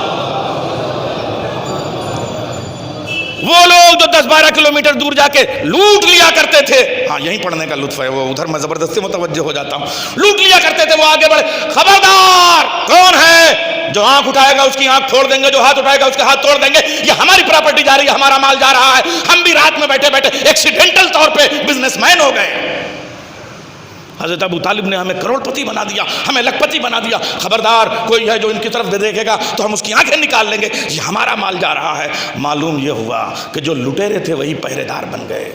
وہ لوگ جو 10-12 کلومیٹر دور جا کے لوٹ لیا کرتے تھے، ہاں یہیں پڑھنے کا لطف ہے، وہ ادھر میں زبردستی متوجہ ہو جاتا ہوں، لوٹ لیا کرتے تھے، وہ آگے بڑھے، خبردار کون ہے جو آنکھ اٹھائے گا اس کی آنکھ توڑ دیں گے، جو ہاتھ اٹھائے گا اس کے ہاتھ توڑ دیں گے، یہ ہماری پراپرٹی جا رہی ہے، ہمارا مال جا رہا ہے، ہم بھی رات میں بیٹھے بیٹھے ایکسیڈنٹل طور پہ بزنس مین ہو گئے۔ حضرت ابو طالب نے ہمیں کروڑ پتی بنا دیا، ہمیں لکھ پتی بنا دیا، خبردار کوئی ہے جو ان کی طرف دیکھے گا تو ہم اس کی آنکھیں نکال لیں گے، یہ ہمارا مال جا رہا ہے۔ معلوم یہ ہوا کہ جو لٹیرے تھے وہی پہرے دار بن گئے،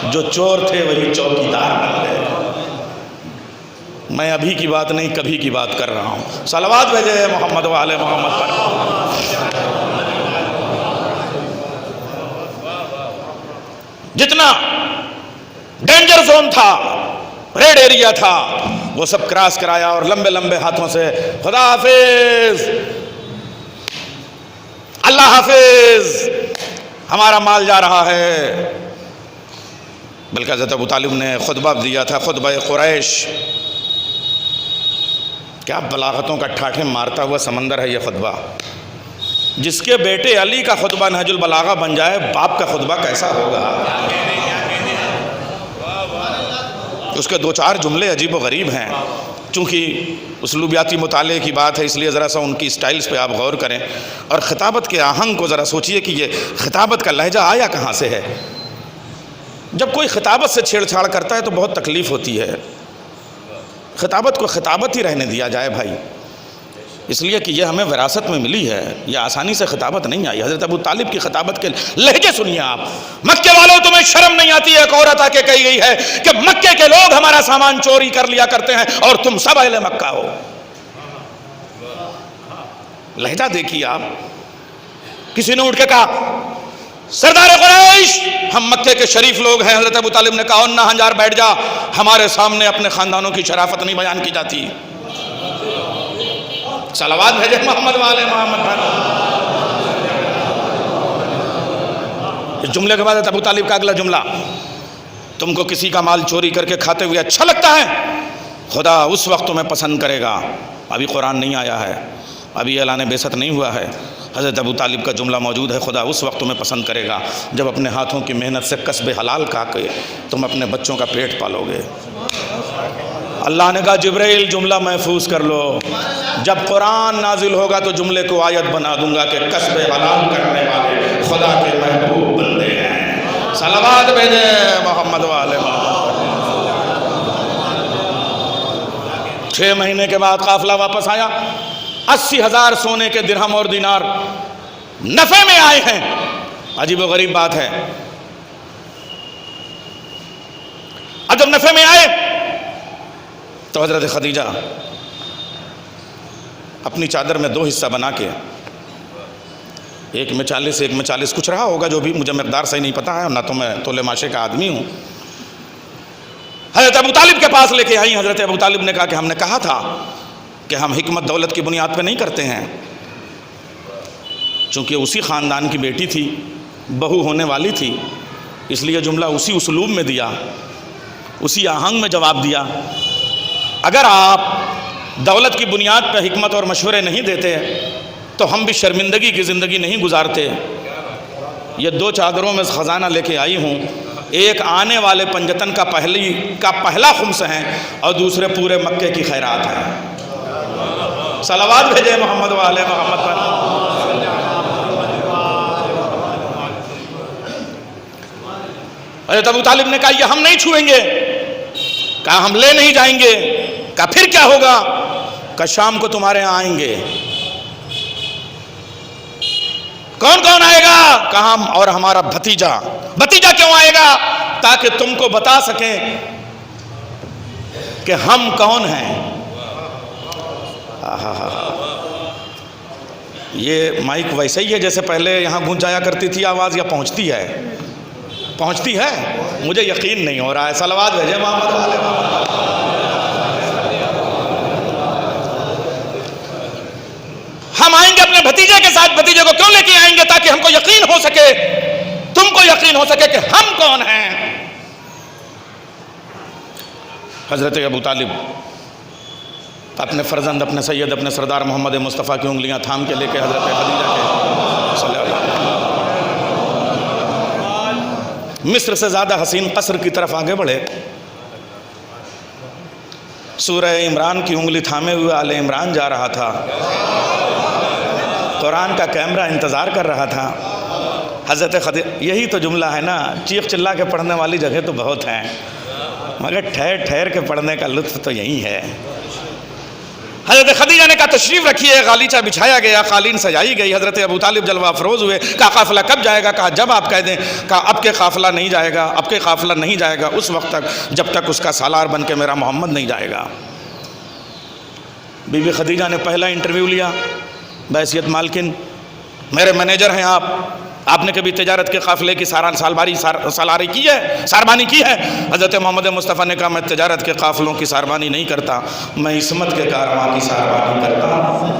جو چور تھے وہی چوکیدار بن گئے۔ میں ابھی کی بات نہیں، کبھی کی بات کر رہا ہوں۔ صلوات بھیجے محمد و آل محمد پر۔ جتنا ڈینجر زون تھا، ریڈ ایریا تھا، وہ سب کراس کرایا اور لمبے لمبے ہاتھوں سے خدا حافظ، اللہ حافظ، ہمارا مال جا رہا ہے۔ بلکہ حضرت ابو طالب نے خطبہ دیا تھا، خطبہ قریش۔ کیا بلاغتوں کا ٹھاٹھے مارتا ہوا سمندر ہے یہ خطبہ۔ جس کے بیٹے علی کا خطبہ نہج البلاغہ بن جائے، باپ کا خطبہ کیسا ہوگا؟ اس کے 2-4 جملے عجیب و غریب ہیں، چونکہ اسلوبیاتی مطالعے کی بات ہے اس لیے ذرا سا ان کی سٹائلز پہ آپ غور کریں، اور خطابت کے آہنگ کو ذرا سوچئے کہ یہ خطابت کا لہجہ آیا کہاں سے ہے۔ جب کوئی خطابت سے چھیڑ چھاڑ کرتا ہے تو بہت تکلیف ہوتی ہے۔ خطابت کو خطابت ہی رہنے دیا جائے بھائی، اس لیے کہ یہ ہمیں وراثت میں ملی ہے، یہ آسانی سے خطابت نہیں آئی۔ حضرت ابو طالب کی خطابت کے لہجے سنیے آپ۔ مکے والوں تمہیں شرم نہیں آتی؟ ایک عورت آ کے کہی گئی ہے کہ مکے کے لوگ ہمارا سامان چوری کر لیا کرتے ہیں اور تم سب اہل مکہ ہو۔ لہجہ دیکھیے آپ۔ کسی نے اٹھ کے کہا سردار قریش ہم مکے کے شریف لوگ ہیں۔ حضرت ابو طالب نے کہا انا ہنجار بیٹھ جا، ہمارے سامنے اپنے خاندانوں کی شرافت نہیں بیان کی جاتی۔ صلوات بھیجے محمد والے محمد پر۔ اس جملے کے بعد ابو طالب کا اگلا جملہ، تم کو کسی کا مال چوری کر کے کھاتے ہوئے اچھا لگتا ہے؟ خدا اس وقت تمہیں پسند کرے گا۔ ابھی قرآن نہیں آیا ہے، ابھی اعلان بعثت نہیں ہوا ہے، حضرت ابو طالب کا جملہ موجود ہے، خدا اس وقت تمہیں پسند کرے گا جب اپنے ہاتھوں کی محنت سے کسب حلال کھا کے تم اپنے بچوں کا پیٹ پالو گے۔ اللہ نے کہا جبرائیل جملہ محفوظ کر لو، جب قرآن نازل ہوگا تو جملے کو آیت بنا دوں گا کہ کسب حلال کرنے والے خدا کے محبوب بندے ہیں۔ صلوات بھیجے محمد والے محمد۔ 6 مہینے کے بعد قافلہ واپس آیا، 80,000 سونے کے درہم اور دینار نفع میں آئے ہیں۔ عجیب و غریب بات ہے، اب جب نفع میں آئے تو حضرت خدیجہ اپنی چادر میں 2 حصہ بنا کے، ایک میں 40 ایک میں 40 کچھ رہا ہوگا، جو بھی مجھے مقدار صحیح نہیں پتا ہے، نہ تو میں تولے ماشے کا آدمی ہوں، حضرت ابو طالب کے پاس لے کے آئی۔ حضرت ابو طالب نے کہا کہ ہم نے کہا تھا کہ ہم حکمت دولت کی بنیاد پہ نہیں کرتے ہیں، چونکہ اسی خاندان کی بیٹی تھی، بہو ہونے والی تھی، اس لیے جملہ اسی اسلوب میں دیا، اسی آہنگ میں جواب دیا۔ اگر آپ دولت کی بنیاد پہ حکمت اور مشورے نہیں دیتے تو ہم بھی شرمندگی کی زندگی نہیں گزارتے۔ یہ 2 چادروں میں خزانہ لے کے آئی ہوں، ایک آنے والے پنجتن کا پہلا خمس ہے اور دوسرے پورے مکے کی خیرات ہے۔ صلوات بھیجے محمد و آل محمد پر۔ حضرت ابو طالب نے کہا یہ ہم نہیں چھوئیں گے، کہا ہم لے نہیں جائیں گے، کہا پھر کیا ہوگا؟ کہا شام کو تمہارے ہاں آئیں گے۔ کون کون آئے گا؟ کہا ہم اور ہمارا بھتیجا۔ بھتیجا کیوں آئے گا؟ تاکہ تم کو بتا سکیں کہ ہم کون ہیں۔ یہ مائک ویسے ہی ہے جیسے پہلے یہاں گونج جایا کرتی تھی آواز، یا پہنچتی ہے؟ پہنچتی ہے؟ مجھے یقین نہیں ہو رہا ہے۔ صلوات بھیجے محمد والے محمد۔ ہم آئیں گے اپنے بھتیجے کے ساتھ۔ بھتیجے کو کیوں لے کے آئیں گے؟ تاکہ ہم کو یقین ہو سکے، تم کو یقین ہو سکے کہ ہم کون ہیں۔ حضرت ابو طالب اپنے فرزند، اپنے سید، اپنے سردار محمد مصطفیٰ کی انگلیاں تھام کے لے کے حضرت خدیجہ کے صلی اللہ علیہ وسلم مصر سے زیادہ حسین قصر کی طرف آگے بڑھے. سورہ عمران کی انگلی تھامے ہوئے آل عمران جا رہا تھا. قرآن کا کیمرہ انتظار کر رہا تھا. حضرت خدیجہ، یہی تو جملہ ہے نا، چیخ چلا کے پڑھنے والی جگہ تو بہت ہیں، مگر ٹھہر ٹھہر کے پڑھنے کا لطف تو یہی ہے. حضرت خدیجہ نے کہا تشریف رکھیے. غالیچہ بچھایا گیا، قالین سجائی گئی. حضرت ابو طالب جلوہ افروز ہوئے. کہا قافلہ کب جائے گا؟ کہا جب آپ کہہ دیں. کہا اب کے قافلہ نہیں جائے گا، اب کے قافلہ نہیں جائے گا اس وقت تک جب تک اس کا سالار بن کے میرا محمد نہیں جائے گا. بی بی خدیجہ نے پہلا انٹرویو لیا بحیثیت مالکن. میرے مینیجر ہیں آپ نے کبھی تجارت کے قافلے کی سالاری کی ہے، ساربانی کی ہے؟ حضرت محمد مصطفیٰ نے کہا میں تجارت کے قافلوں کی ساربانی نہیں کرتا، میں عصمت کے کارواں کی ساربانی کرتا ہوں.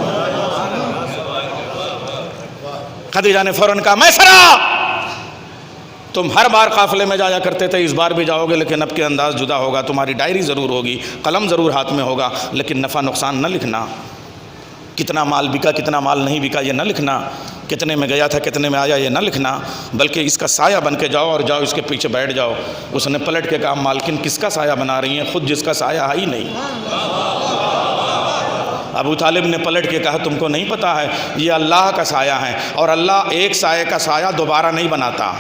خدیجہ نے فوراً کہا میسرہ، تم ہر بار قافلے میں جایا کرتے تھے، اس بار بھی جاؤ گے لیکن اب کے انداز جدا ہوگا. تمہاری ڈائری ضرور ہوگی، قلم ضرور ہاتھ میں ہوگا، لیکن نفع نقصان نہ لکھنا. کتنا مال بکا کتنا مال نہیں بکا یہ نہ لکھنا، کتنے میں گیا تھا کتنے میں آیا یہ نہ لکھنا، بلکہ اس کا سایہ بن کے جاؤ اور جاؤ اس کے پیچھے بیٹھ جاؤ. اس نے پلٹ کے کہا مالکن کس کا سایہ بنا رہی ہیں، خود جس کا سایہ ہے ہی نہیں. ابو طالب نے پلٹ کے کہا تم کو نہیں پتا ہے یہ اللہ کا سایہ ہے، اور اللہ ایک سایہ کا سایہ دوبارہ نہیں بناتا.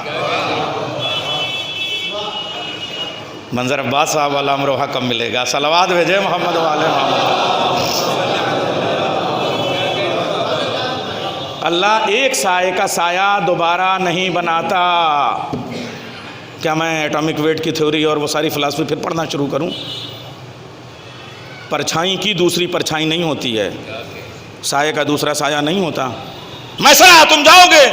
منظر عباس صاحب والا امروہا کب ملے گا؟ صلوات بھیجے محمد والے محمد. اللہ ایک سائے کا سایہ دوبارہ نہیں بناتا. کیا میں ایٹامک ویٹ کی تھیوری اور وہ ساری فلسفی پھر پڑھنا شروع کروں؟ پرچھائی کی دوسری پرچھائی نہیں ہوتی ہے، سائے کا دوسرا سایہ نہیں ہوتا. میسرہ تم جاؤ گے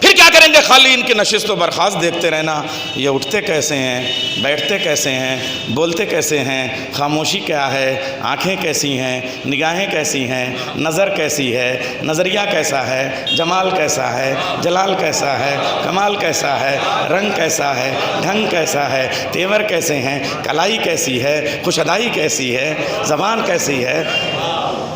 پھر کیا کریں گے؟ خالی ان کی نشست و برخاست دیکھتے رہنا. یہ اٹھتے کیسے ہیں، بیٹھتے کیسے ہیں، بولتے کیسے ہیں، خاموشی کیا ہے، آنکھیں کیسی ہیں، نگاہیں کیسی ہیں، نظر کیسی ہے، نظریہ کیسا ہے، جمال کیسا ہے، جلال کیسا ہے، کمال کیسا ہے، رنگ کیسا ہے، ڈھنگ کیسا ہے، تیور کیسے ہیں، کلائی کیسی ہے، خوش ادائی کیسی ہے، زبان کیسی ہے،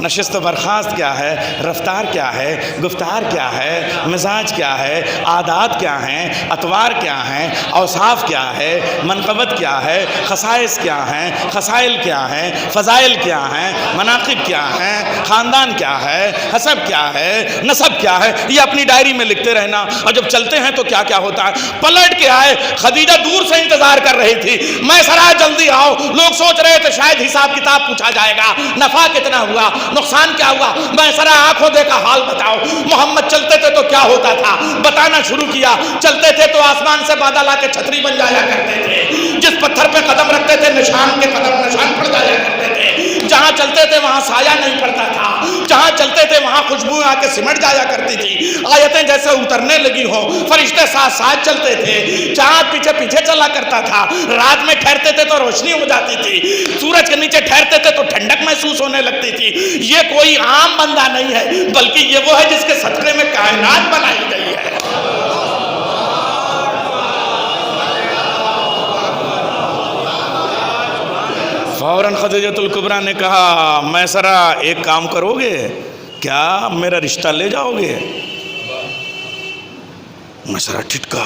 نشست و برخاست کیا ہے، رفتار کیا ہے، گفتار کیا ہے، مزاج کیا ہے، عادات کیا ہیں، اطوار کیا ہیں، اوصاف کیا ہے، منقبت کیا ہے، خصائص کیا ہیں، خصائل کیا ہیں، فضائل کیا ہیں، مناقب کیا ہیں، خاندان کیا ہے، حسب کیا ہے، نسب کیا ہے، یہ اپنی ڈائری میں لکھتے رہنا. اور جب چلتے ہیں تو کیا کیا ہوتا ہے. پلٹ کے آئے. خدیجہ دور سے انتظار کر رہی تھی. میسرہ جلدی آؤ. لوگ سوچ رہے تھے شاید حساب کتاب پوچھا جائے گا، نفع کتنا ہوا، نقصان کیا ہوا. میسرہ آنکھوں دے کا حال بتاؤ. محمد چلتے تھے تو کیا ہوتا تھا بتانا شروع کیا. چلتے تھے تو آسمان سے بادل آ کے چھتری بن جایا کرتے تھے. جس پتھر پہ قدم رکھتے تھے نشان کے قدم نشان پڑ جایا کرتے تھے. جہاں چلتے تھے وہاں سایہ نہیں پڑتا تھا. جہاں چلتے تھے وہاں خوشبو آ کے سمٹ جایا کرتی تھی. آیتیں جیسے اترنے لگی ہوں، فرشتے ساتھ ساتھ چلتے تھے. چاند پیچھے پیچھے چلا کرتا تھا. رات میں ٹھہرتے تھے تو روشنی ہو جاتی تھی. سورج کے نیچے ٹھہرتے تھے تو ٹھنڈک محسوس ہونے لگتی تھی. یہ کوئی عام بندہ نہیں ہے، بلکہ یہ وہ ہے جس کے صدقے میں کائنات بنائی گئی ہے. فوراً خدیجۃ الکبریٰ نے کہا میسرہ ایک کام کرو گے کیا، میرا رشتہ لے جاؤ گے؟ میسرہ ٹھٹکا،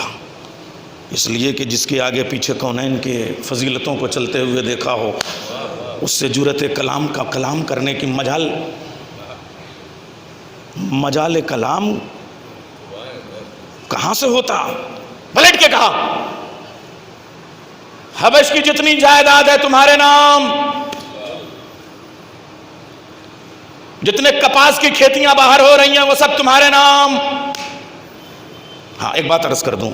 اس لیے کہ جس کے آگے پیچھے کونین کے فضیلتوں کو چلتے ہوئے دیکھا ہو، اس سے جرأت کلام کا کلام کرنے کی مجال کلام کہاں سے ہوتا. پلٹ کے کہا حبش کی جتنی جائیداد ہے تمہارے نام، جتنے کپاس کی کھیتیاں باہر ہو رہی ہیں وہ سب تمہارے نام. ہاں ایک بات عرض کر دوں،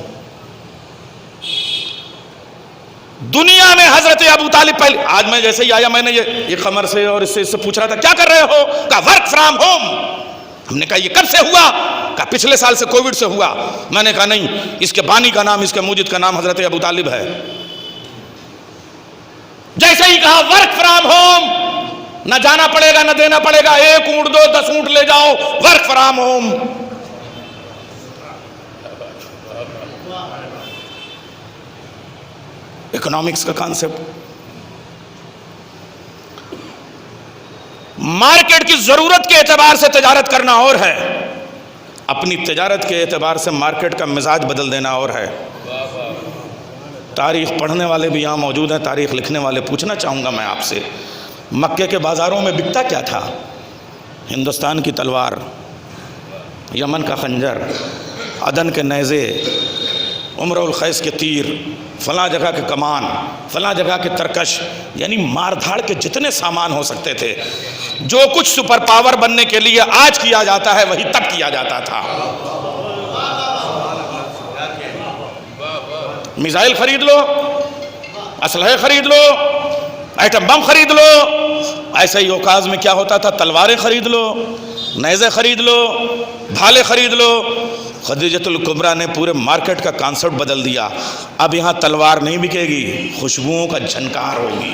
دنیا میں حضرت ابو طالب پہلے، آج میں جیسے ہی آیا میں نے یہ قمر سے اور اس سے پوچھ رہا تھا کیا کر رہے ہو، کہا ورک فرام ہوم. ہم نے کہا یہ کب سے ہوا، کہا پچھلے سال سے کووڈ سے ہوا. میں نے کہا نہیں، اس کے بانی کا نام، اس کے موجد کا نام حضرت ابو طالب ہے. جیسے ہی کہا ورک فرام ہوم، نہ جانا پڑے گا نہ دینا پڑے گا، 1 اونٹ دو 10 اونٹ لے جاؤ، ورک فرام ہوم. اکنامکس کا کانسیپٹ. مارکیٹ کی ضرورت کے اعتبار سے تجارت کرنا اور ہے، اپنی تجارت کے اعتبار سے مارکیٹ کا مزاج بدل دینا اور ہے. تاریخ پڑھنے والے بھی یہاں موجود ہیں، تاریخ لکھنے والے، پوچھنا چاہوں گا میں آپ سے، مکے کے بازاروں میں بکتا کیا تھا؟ ہندوستان کی تلوار، یمن کا خنجر، عدن کے نیزے، عمر القیس کے تیر، فلاں جگہ کے کمان، فلاں جگہ کے ترکش، یعنی مار دھاڑ کے جتنے سامان ہو سکتے تھے، جو کچھ سپر پاور بننے کے لیے آج کیا جاتا ہے وہی تب کیا جاتا تھا۔ میزائل خرید لو، اسلحے خرید لو، ایٹم بم خرید لو، ایسے ہی اوکاز میں کیا ہوتا تھا، تلواریں خرید لو، نیزے خرید لو، بھالے خرید لو۔ خدیجۃ الکبریٰ نے پورے مارکیٹ کا کانسیپٹ بدل دیا۔ اب یہاں تلوار نہیں بکے گی، خوشبوؤں کا جھنکار ہوگی،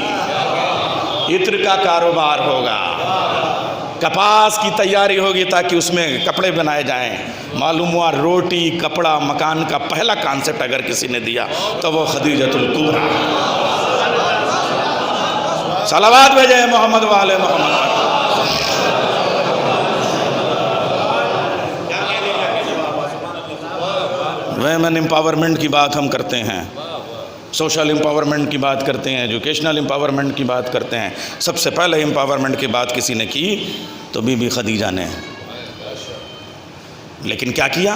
عطر کا کاروبار ہوگا، کپاس کی تیاری ہوگی تاکہ اس میں کپڑے بنائے جائیں۔ معلوم ہوا روٹی کپڑا مکان کا پہلا کانسیپٹ اگر کسی نے دیا تو وہ خدیجۃ الکبریٰ۔ صلوات بھیجیں محمد والے محمد۔ ویمن امپاورمنٹ کی بات ہم کرتے ہیں، سوشل امپاورمنٹ کی بات کرتے ہیں، ایجوکیشنل امپاورمنٹ کی بات کرتے ہیں، سب سے پہلے امپاورمنٹ کی بات کسی نے کی تو بی بی خدیجہ نے۔ لیکن کیا کیا؟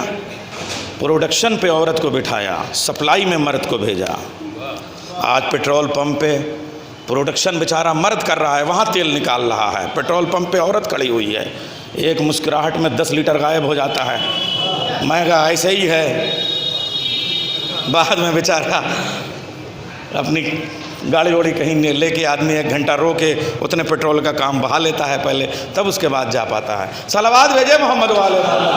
پروڈکشن پہ عورت کو بٹھایا، سپلائی میں مرد کو بھیجا۔ آج پیٹرول پمپ پہ پروڈکشن بیچارہ مرد کر رہا ہے، وہاں تیل نکال رہا ہے، پیٹرول پمپ پہ عورت کھڑی ہوئی ہے، ایک مسکراہٹ میں 10 لیٹر غائب ہو جاتا ہے۔ میں کہا ایسے ہی ہے، بعد میں بیچارہ اپنی گاڑی ووڑی کہیں لے کے آدمی 1 گھنٹہ رو کے اتنے پیٹرول کا کام بہا لیتا ہے پہلے، تب اس کے بعد جا پاتا ہے۔ صلوات بھیجے محمد والے محمد۔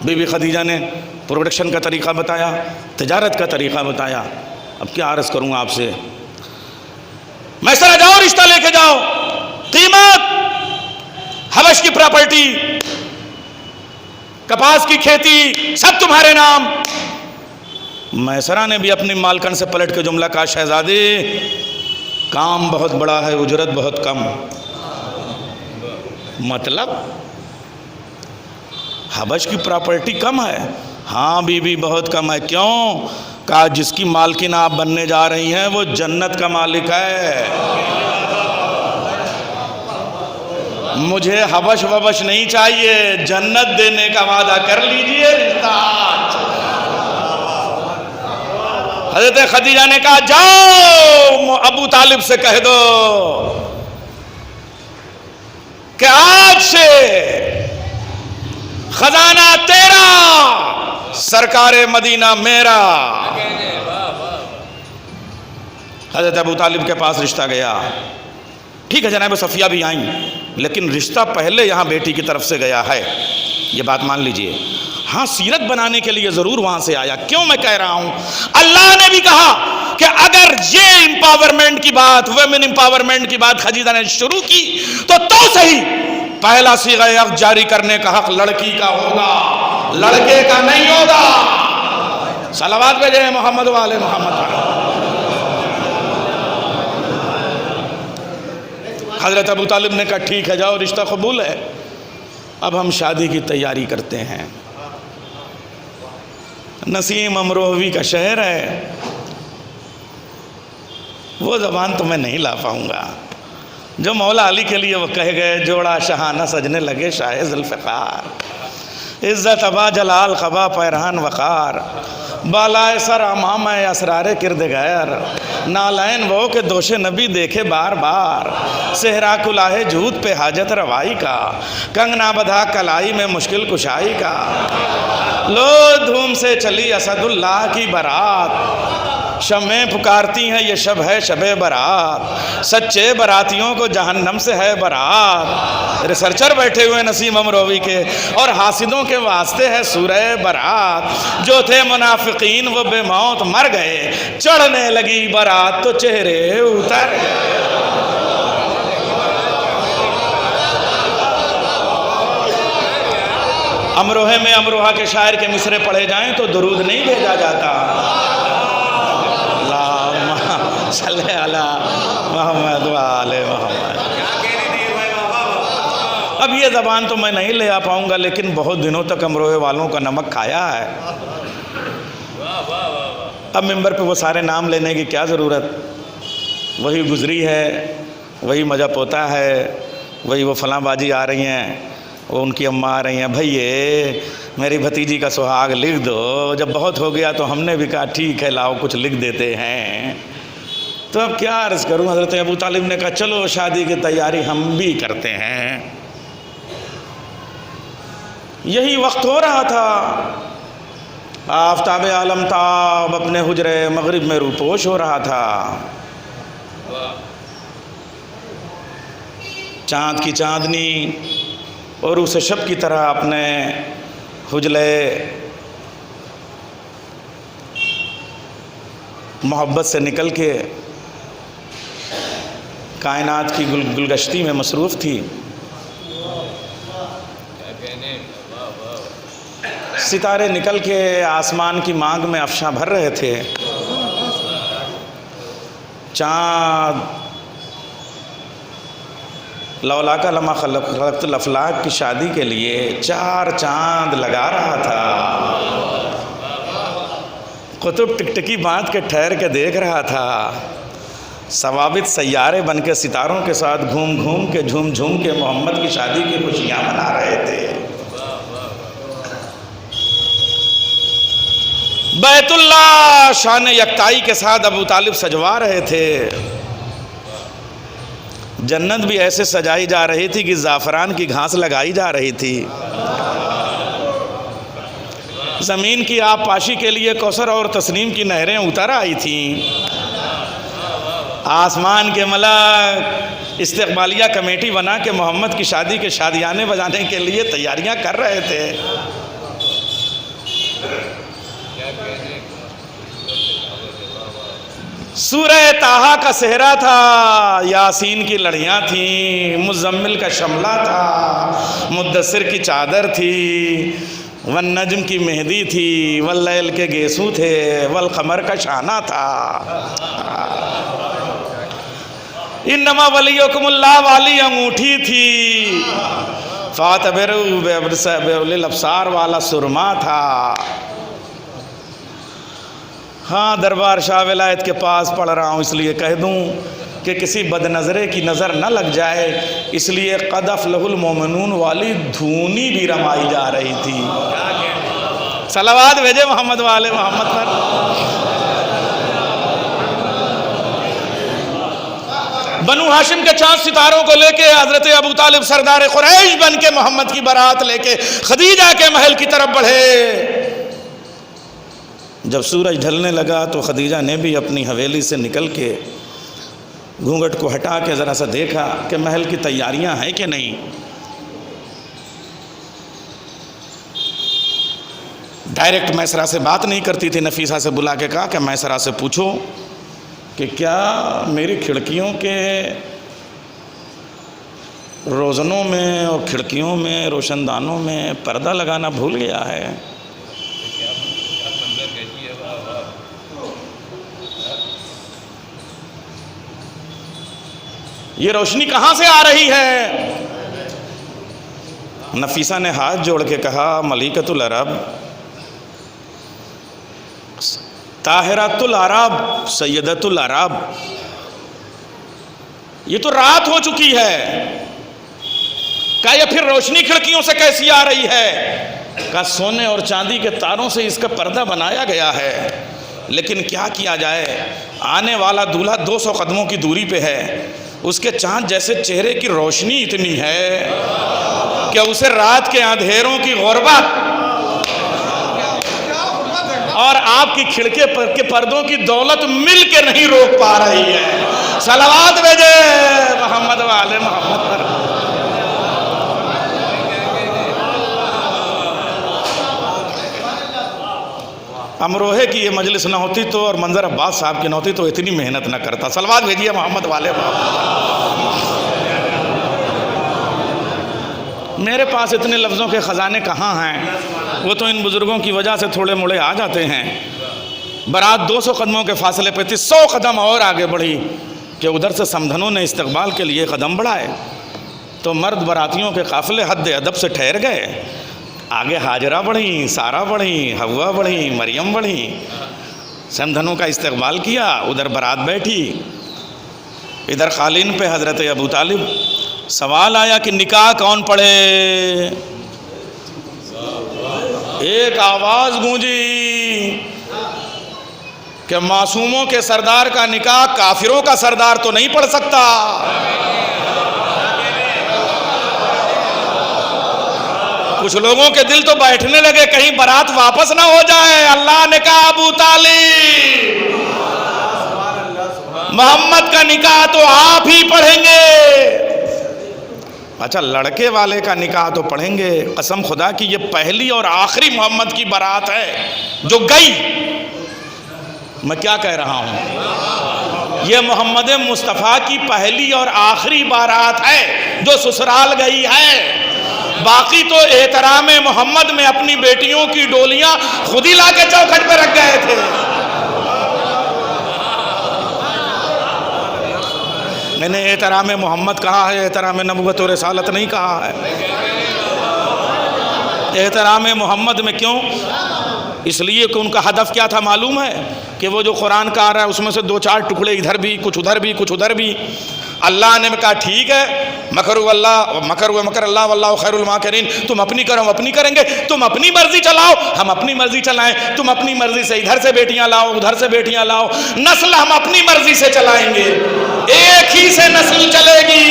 بی بی خدیجہ نے پروڈکشن کا طریقہ بتایا، تجارت کا طریقہ بتایا۔ اب کیا عرض کروں آپ سے، میسرہ جاؤ رشتہ لے کے جاؤ، قیمت حبش کی پراپرٹی، کپاس کی کھیتی سب تمہارے نام۔ میسرہ نے بھی اپنی مالکن سے پلٹ کے جملہ کہا، شہزادے کام بہت بڑا ہے، اجرت بہت کم۔ مطلب حبش کی پراپرٹی کم ہے؟ ہاں بی بی بہت کم ہے۔ کیوں؟ کہا جس کی مالکن آپ بننے جا رہی ہیں وہ جنت کا مالک ہے، مجھے حبش وبش نہیں چاہیے، جنت دینے کا وعدہ کر لیجئے، رشتہ۔ حضرت خدیجہ نے کہا جاؤ ابو طالب سے کہہ دو کہ آج سے خزانہ تیرا، سرکار مدینہ میرا۔ حضرت ابو طالب کے پاس رشتہ گیا، ٹھیک ہے جناب صفیہ بھی آئیں، لیکن رشتہ پہلے یہاں بیٹی کی طرف سے گیا ہے، یہ بات مان لیجئے۔ ہاں سیرت بنانے کے لیے ضرور وہاں سے آیا۔ کیوں میں کہہ رہا ہوں؟ اللہ نے بھی کہا کہ اگر یہ امپاورمنٹ کی بات، ویمن امپاورمنٹ کی بات خدیجہ نے شروع کی تو صحیح، پہلا صیغہ عقد جاری کرنے کا حق لڑکی کا ہوگا، لڑکے کا نہیں ہوگا۔ صلوات بھیجیں محمد والے محمد۔ حضرت ابو طالب نے کہا ٹھیک ہے جاؤ، رشتہ قبول ہے، اب ہم شادی کی تیاری کرتے ہیں۔ نسیم امروہوی کا شعر ہے، وہ زبان تو میں نہیں لا پاؤں گا جو مولا علی کے لیے وہ کہے گئے، جوڑا شہانہ سجنے لگے شاہ ذوالفقار، عزت ابا جلال قبا پیرہن وقار، بالائے سر امام اسرار کردگار، نالین وہ کہ دوش نبی دیکھے بار بار، صحرا کلاہ جھوت پہ حاجت روائی کا، کنگنا بدھا کلائی میں مشکل کشائی کا، لو دھوم سے چلی اسد اللہ کی برات، شمعیں پکارتی ہیں یہ شب ہے شب برات، سچے براتیوں کو جہنم سے ہے برات۔ ریسرچر بیٹھے ہوئے نسیم امروہوی کے، اور حاسدوں کے واسطے ہے سورہ برات، جو تھے منافقین وہ بے موت مر گئے، چڑھنے لگی برات تو چہرے اتر گئے۔ امروہے میں امروہہ کے شاعر کے مصرے پڑھے جائیں تو درود نہیں بھیجا جاتا۔ اللہم صلی علی محمد و آل محمد۔ اب یہ زبان تو میں نہیں لے آ پاؤں گا، لیکن بہت دنوں تک امروہے والوں کا نمک کھایا ہے۔ اب ممبر پہ وہ سارے نام لینے کی کیا ضرورت؟ وہی گزری ہے، وہی مجا پوتا ہے، وہی وہ فلاں باجی آ رہی ہیں، وہ ان کی اماں آ رہی ہیں، بھئی میری بھتیجی کا سہاگ لکھ دو۔ جب بہت ہو گیا تو ہم نے بھی کہا ٹھیک ہے لاؤ کچھ لکھ دیتے ہیں۔ تو اب کیا عرض کروں، حضرت ابو طالب نے کہا چلو شادی کی تیاری ہم بھی کرتے ہیں۔ یہی وقت ہو رہا تھا، آفتاب عالم تاب اپنے حجرے مغرب میں روپوش ہو رہا تھا، چاند کی چاندنی اور اس شب کی طرح اپنے حجلے محبت سے نکل کے کائنات کی گلگشتی میں مصروف تھی۔ ستارے نکل کے آسمان کی مانگ میں افشاں بھر رہے تھے، چاند لولاک لما خلقت الافلاک کی شادی کے لیے 4 چاند لگا رہا تھا۔ قطب ٹکٹکی باندھ کے ٹھہر کے دیکھ رہا تھا، ثوابت سیارے بن کے ستاروں کے ساتھ گھوم گھوم کے جھوم جھوم کے محمد کی شادی کی خوشیاں منا رہے تھے۔ بیت اللہ شان یکتائی کے ساتھ ابو طالب سجوا رہے تھے۔ جنت بھی ایسے سجائی جا رہی تھی کہ زعفران کی گھاس لگائی جا رہی تھی۔ زمین کی آب پاشی کے لیے کوثر اور تسنیم کی نہریں اتر آئی تھیں۔ آسمان کے ملائک استقبالیہ کمیٹی بنا کے محمد کی شادی کے شادیانے بجانے کے لیے تیاریاں کر رہے تھے۔ سورہ طٰہٰ کا صحرا تھا، یاسین کی لڑیاں تھیں، مزمل کا شملہ تھا، مدثر کی چادر تھی، والنجم کی مہندی تھی، واللیل کے گیسو تھے، والقمر کا شانہ تھا۔ انما ولیکم اللہ والی انگوٹھی تھی، فاتبروا بأولی الابصار والا سرما تھا۔ ہاں دربار شاہ ولایت کے پاس پڑھ رہا ہوں، اس لیے کہہ دوں کہ کسی بد نظرے کی نظر نہ لگ جائے، اس لیے قد افلح المومنون والی دھونی بھی رمائی جا رہی تھی۔ صلوات بھیجے محمد والے محمد پر۔ بنو ہاشم کے 4 ستاروں کو لے کے حضرت ابو طالب سردار قریش بن کے محمد کی بارات لے کے خدیجہ کے محل کی طرف بڑھے۔ جب سورج ڈھلنے لگا تو خدیجہ نے بھی اپنی حویلی سے نکل کے گھونگھٹ کو ہٹا کے ذرا سا دیکھا کہ محل کی تیاریاں ہیں کہ نہیں۔ ڈائریکٹ میسرہ سے بات نہیں کرتی تھی، نفیسہ سے بلا کے کہا کہ میسرہ سے پوچھو کہ کیا میری کھڑکیوں کے روزنوں میں اور کھڑکیوں میں روشن دانوں میں پردہ لگانا بھول گیا ہے۔ یہ روشنی کہاں سے آ رہی ہے؟ نفیسہ نے ہاتھ جوڑ کے کہا ملکۃ العرب، طاہرۃ العرب، سیدۃ العرب، یہ تو رات ہو چکی ہے، کہا یہ پھر روشنی کھڑکیوں سے کیسی آ رہی ہے؟ کہا سونے اور چاندی کے تاروں سے اس کا پردہ بنایا گیا ہے، لیکن کیا کیا جائے، آنے والا دولہا 200 قدموں کی دوری پہ ہے، اس کے چاند جیسے چہرے کی روشنی اتنی ہے کہ اسے رات کے اندھیروں کی غربت اور آپ کی کھڑکے کے پردوں کی دولت مل کے نہیں روک پا رہی ہے۔ صلوات بھیجے محمد والے محمد پر۔ امروہے کی یہ مجلس نہ ہوتی تو اور منظر عباس صاحب کی نہ ہوتی تو اتنی محنت نہ کرتا۔ صلوات بھیجیے محمد والے میرے پاس اتنے لفظوں کے خزانے کہاں ہیں، وہ تو ان بزرگوں کی وجہ سے تھوڑے موڑے آ جاتے ہیں۔ برات 200 قدموں کے فاصلے پہ تھی، 100 قدم اور آگے بڑھی کہ ادھر سے سمدھنوں نے استقبال کے لیے قدم بڑھائے۔ تو مرد براتیوں کے قافلے حد ادب سے ٹھہر گئے. آگے ہاجرہ بڑھیں، سارہ بڑھیں، حوا بڑھیں، مریم بڑھیں. سمدھنوں کا استقبال کیا، ادھر برات بیٹھی، ادھر قالین پہ حضرت ابو طالب. سوال آیا کہ نکاح کون پڑھے؟ ایک آواز گونجی کہ معصوموں کے سردار کا نکاح کافروں کا سردار تو نہیں پڑھ سکتا. کچھ لوگوں کے دل تو بیٹھنے لگے کہیں برات واپس نہ ہو جائے. اللہ نے کہا ابو طالب محمد کا نکاح تو آپ ہی پڑھیں گے. اچھا لڑکے والے کا نکاح تو پڑھیں گے. قسم خدا کی یہ پہلی اور آخری محمد کی بارات ہے جو گئی. میں کیا کہہ رہا ہوں؟ یہ محمد مصطفیٰ کی پہلی اور آخری بارات ہے جو سسرال گئی ہے. باقی تو احترام محمد میں اپنی بیٹیوں کی ڈولیاں خود ہی لا کے چوکھٹ پہ رکھ گئے تھے. میں نے احترام محمد کہا ہے، احترام نبوت و رسالت نہیں کہا ہے. احترام محمد میں کیوں؟ اس لیے کہ ان کا ہدف کیا تھا معلوم ہے؟ کہ وہ جو قرآن کا آ رہا ہے اس میں سے 2-4 ٹکڑے ادھر بھی، کچھ ادھر بھی، کچھ ادھر بھی. اللہ نے کہا ٹھیک ہے، مکر اللہ واللہ خیر الماکرین. تم اپنی کرو، ہم اپنی کریں گے. تم اپنی مرضی چلاؤ، ہم اپنی مرضی چلائیں. تم اپنی مرضی سے ادھر سے بیٹیاں لاؤ، ادھر سے بیٹیاں لاؤ. نسل ہم اپنی مرضی سے چلائیں گے. ایک ہی سے نسل چلے گی.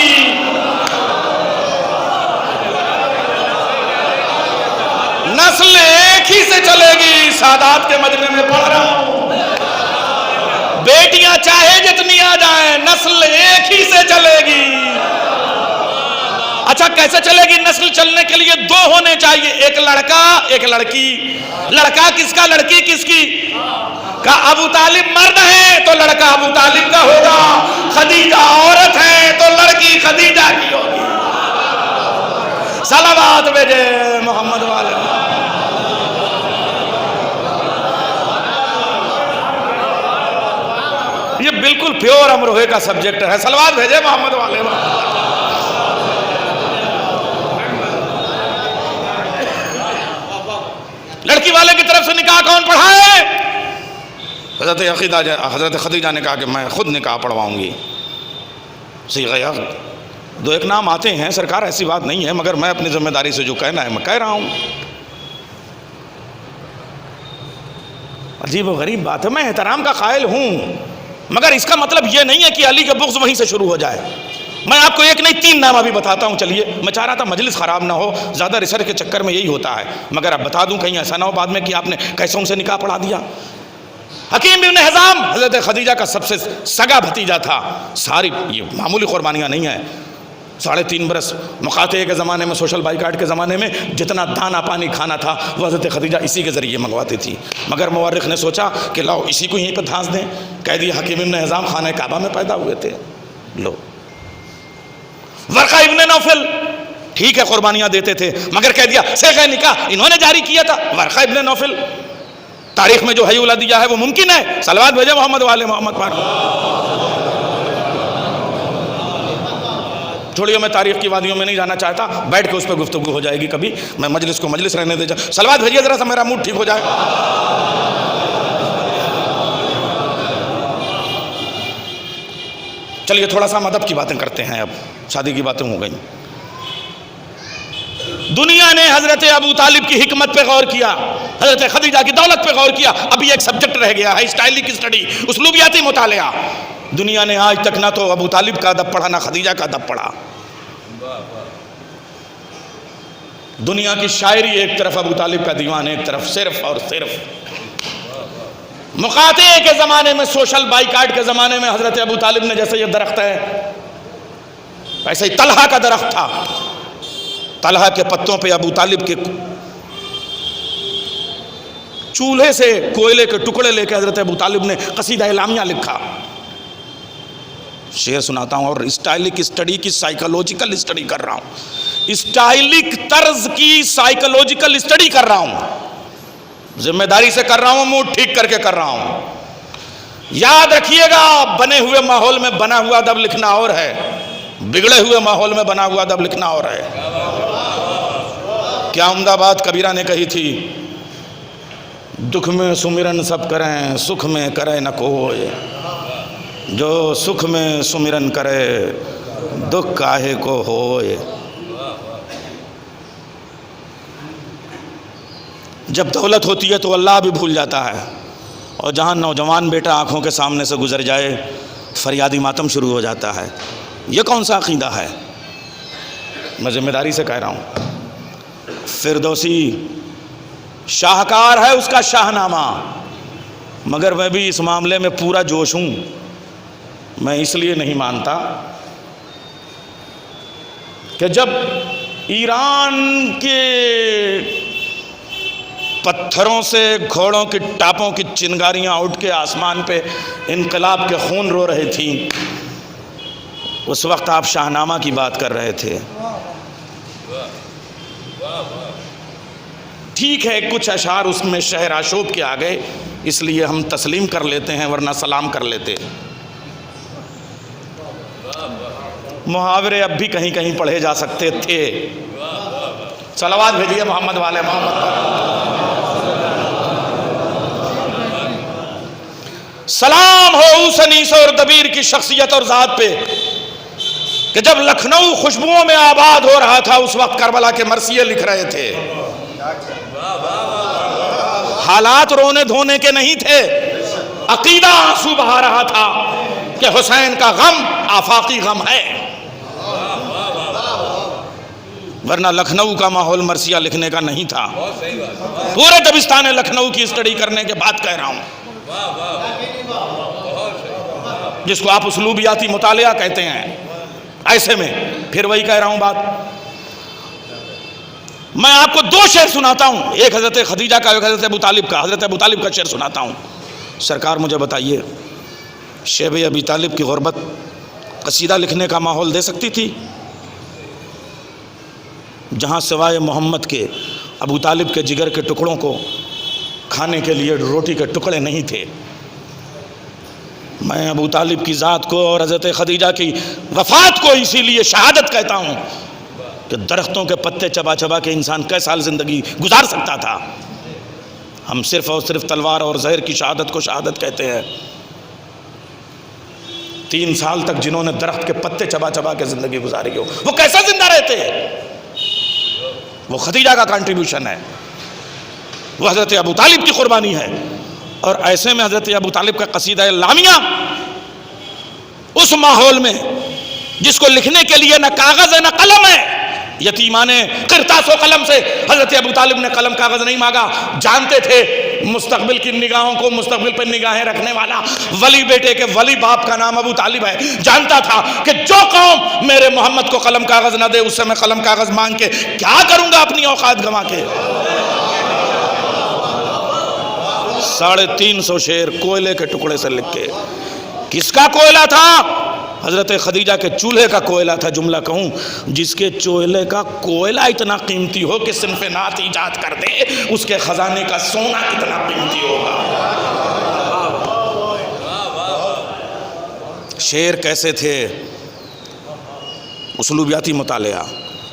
نسل ایک ہی سے چلے گی. سادات کے مجمع میں پڑھ رہا ہوں، بیٹیاں چاہے جتنی آ جائیں، نسل ایک ہی سے چلے گی. اچھا کیسے چلے گی؟ نسل چلنے کے لیے 2 ہونے چاہیے، ایک لڑکا ایک لڑکی. لڑکا کس کا، لڑکی کس کی؟ کہا ابو طالب مرد ہے تو لڑکا ابو طالب کا ہوگا. خدیجہ عورت ہے تو لڑکی خدیجہ کی ہوگی. صلوات بھیجے محمد والے. یہ بالکل پیور امروہے کا سبجیکٹ ہے. صلوات بھیجے محمد والے. لڑکی والے کی طرف سے نکاح کون پڑھائے؟ حضرت خدیجہ نے کہا کہ میں خود نکاح پڑھواؤں گی. صیغہ 2-1 نام آتے ہیں سرکار، ایسی بات نہیں ہے، مگر میں اپنی ذمہ داری سے جو کہنا ہے میں کہہ رہا ہوں. عجیب و غریب بات ہے. میں احترام کا قائل ہوں، مگر اس کا مطلب یہ نہیں ہے کہ علی کا بغض وہیں سے شروع ہو جائے. میں آپ کو 1 نہیں 3 نام ابھی بتاتا ہوں. چلیے، میں چاہ رہا تھا مجلس خراب نہ ہو، زیادہ ریسرچ کے چکر میں یہی ہوتا ہے، مگر اب بتا دوں کہیں ایسا نہ ہو بعد میں کہ آپ نے کیسوں سے نکاح پڑھا دیا. حکیم ابن حزام حضرت خدیجہ کا سب سے سگا بھتیجا تھا. ساری یہ معمولی قربانیاں نہیں ہیں. 3.5 برس مقاطعے کے زمانے میں، سوشل بائیکاٹ کے زمانے میں جتنا دانا پانی کھانا تھا وہ حضرت خدیجہ اسی کے ذریعے منگواتی تھی. مگر مورخ نے سوچا کہ لاؤ اسی کو یہیں پہ دھانس دیں. کہہ دیا حکیم ابن حزام خانہ کعبہ میں پیدا ہوئے تھے. لو ورقہ ابن نوفل ٹھیک ہے قربانیاں دیتے تھے، مگر کہہ دیا صیغہ نکاح انہوں نے جاری کیا تھا. ورقہ ابن نوفل تاریخ میں جو حی دیا ہے وہ ممکن ہے. صلوات بھیجے محمد والے محمد پاک. چھوڑیے، میں تاریخ کی وادیوں میں نہیں جانا چاہتا، بیٹھ کے اس پہ گفتگو ہو جائے گی کبھی. میں مجلس کو مجلس رہنے دے جا. صلوات بھیجیے ذرا سا میرا موڈ ٹھیک ہو جائے. چلیے تھوڑا سا ادب کی باتیں کرتے ہیں. اب شادی کی باتیں ہو گئیں. دنیا نے حضرت ابو طالب کی حکمت پہ غور کیا، حضرت خدیجہ کی دولت پہ غور کیا. ابھی ایک سبجیکٹ رہ گیا ہے، اسٹائلک اسٹڈی، اسلوبیاتی مطالعہ. دنیا نے آج تک نہ تو ابو طالب کا ادب پڑھا نہ خدیجہ کا ادب پڑھا. دنیا کی شاعری ایک طرف، ابو طالب کا دیوان ایک طرف. صرف اور صرف مقاطعے کے زمانے میں، سوشل بائیکاٹ کے زمانے میں حضرت ابو طالب نے، جیسے یہ درخت ہے ایسے ہی طلحہ کا درخت تھا، طلحہ کے پتوں پہ ابو طالب کے چولہے سے کوئلے کے ٹکڑے لے کے حضرت ابو طالب نے قصیدہ اعلامیہ لکھا. شعر سناتا ہوں اور اسٹائلک اسٹڈی کی سائیکولوجیکل اسٹڈی کر رہا ہوں. اسٹائلک طرز کی سائیکولوجیکل اسٹڈی کر رہا ہوں. ذمہ داری سے کر رہا ہوں، موڈ ٹھیک کر کے کر رہا ہوں. یاد رکھیے گا، بنے ہوئے ماحول میں بنا ہوا ادب لکھنا اور ہے، بگڑے ہوئے ماحول میں بنا ہوا ادب لکھنا ہو رہا ہے. کیا عمدہ بات کبیرہ نے کہی تھی، دکھ میں سمرن سب کریں، سکھ میں کرے نہ کوئی. جو سکھ میں سمرن کرے، دکھ کاہے کو ہوئے. جب دولت ہوتی ہے تو اللہ بھی بھول جاتا ہے، اور جہاں نوجوان بیٹا آنکھوں کے سامنے سے گزر جائے فریادی ماتم شروع ہو جاتا ہے. یہ کون سا عقیدہ ہے؟ میں ذمہ داری سے کہہ رہا ہوں. فردوسی شاہکار ہے اس کا شاہ نامہ، مگر میں بھی اس معاملے میں پورا جوش ہوں. میں اس لیے نہیں مانتا کہ جب ایران کے پتھروں سے گھوڑوں کی ٹاپوں کی چنگاریاں اٹھ کے آسمان پہ انقلاب کے خون رو رہی تھیں، اس وقت آپ شاہ نامہ کی بات کر رہے تھے. ٹھیک ہے، کچھ اشعار اس میں شہر آشوب کے آ گئے، اس لیے ہم تسلیم کر لیتے ہیں، ورنہ سلام کر لیتے. محاورے اب بھی کہیں کہیں پڑھے جا سکتے تھے. صلوات بھیجیے محمد والے محمد پر. سلام ہو اس انیس اور دبیر کی شخصیت اور ذات پہ کہ جب لکھنؤ خوشبوؤں میں آباد ہو رہا تھا اس وقت کربلا کے مرثیے لکھ رہے تھے. حالات رونے دھونے کے نہیں تھے، عقیدہ آنسو بہا رہا تھا کہ حسین کا غم آفاقی غم ہے. ورنہ لکھنؤ کا ماحول مرثیہ لکھنے کا نہیں تھا. پورے دبستان لکھنؤ کی اسٹڈی کرنے کے بعد کہہ رہا ہوں، جس کو آپ اسلوبیاتی مطالعہ کہتے ہیں. ایسے میں پھر وہی کہہ رہا ہوں بات. میں آپ کو دو شعر سناتا ہوں، ایک حضرت خدیجہ کا، ایک حضرت ابو طالب کا. حضرت ابو طالب کا شعر سناتا ہوں. سرکار مجھے بتائیے، شیب ابی طالب کی غربت قصیدہ لکھنے کا ماحول دے سکتی تھی؟ جہاں سوائے محمد کے ابو طالب کے جگر کے ٹکڑوں کو کھانے کے لیے روٹی کے ٹکڑے نہیں تھے. میں ابو طالب کی ذات کو اور حضرت خدیجہ کی وفات کو اسی لیے شہادت کہتا ہوں کہ درختوں کے پتے چبا چبا کے انسان کئی سال زندگی گزار سکتا تھا. ہم صرف اور صرف تلوار اور زہر کی شہادت کو شہادت کہتے ہیں. 3 سال تک جنہوں نے درخت کے پتے چبا چبا کے زندگی گزاری ہو، وہ کیسے زندہ رہتے ہیں؟ وہ خدیجہ کا کنٹریبیوشن ہے، وہ حضرت ابو طالب کی قربانی ہے. اور ایسے میں حضرت ابو طالب کا قصیدہ لامیہ اس ماحول میں جس کو لکھنے کے لیے نہ کاغذ ہے نہ قلم ہے، یتیمان قرطاس و قلم سے حضرت ابو طالب نے قلم کاغذ نہیں مانگا. جانتے تھے مستقبل کی نگاہوں کو مستقبل پر نگاہیں رکھنے والا ولی بیٹے کے ولی باپ کا نام ابو طالب ہے. جانتا تھا کہ جو قوم میرے محمد کو قلم کاغذ نہ دے، اس سے میں قلم کاغذ مانگ کے کیا کروں گا اپنی اوقات گنوا کے. 350 شعر کوئلے کے ٹکڑے سے لکھ کے. کس کا کوئلہ تھا؟ حضرت خدیجہ کے چولہے کا کوئلہ تھا. جملہ کہوں، جس کے چولہے کا کوئلہ اتنا قیمتی ہو کہ صنف نعت ایجاد کر دے، اس کے خزانے کا سونا کتنا قیمتی ہوگا. شعر کیسے تھے؟ اسلوبیاتی مطالعہ.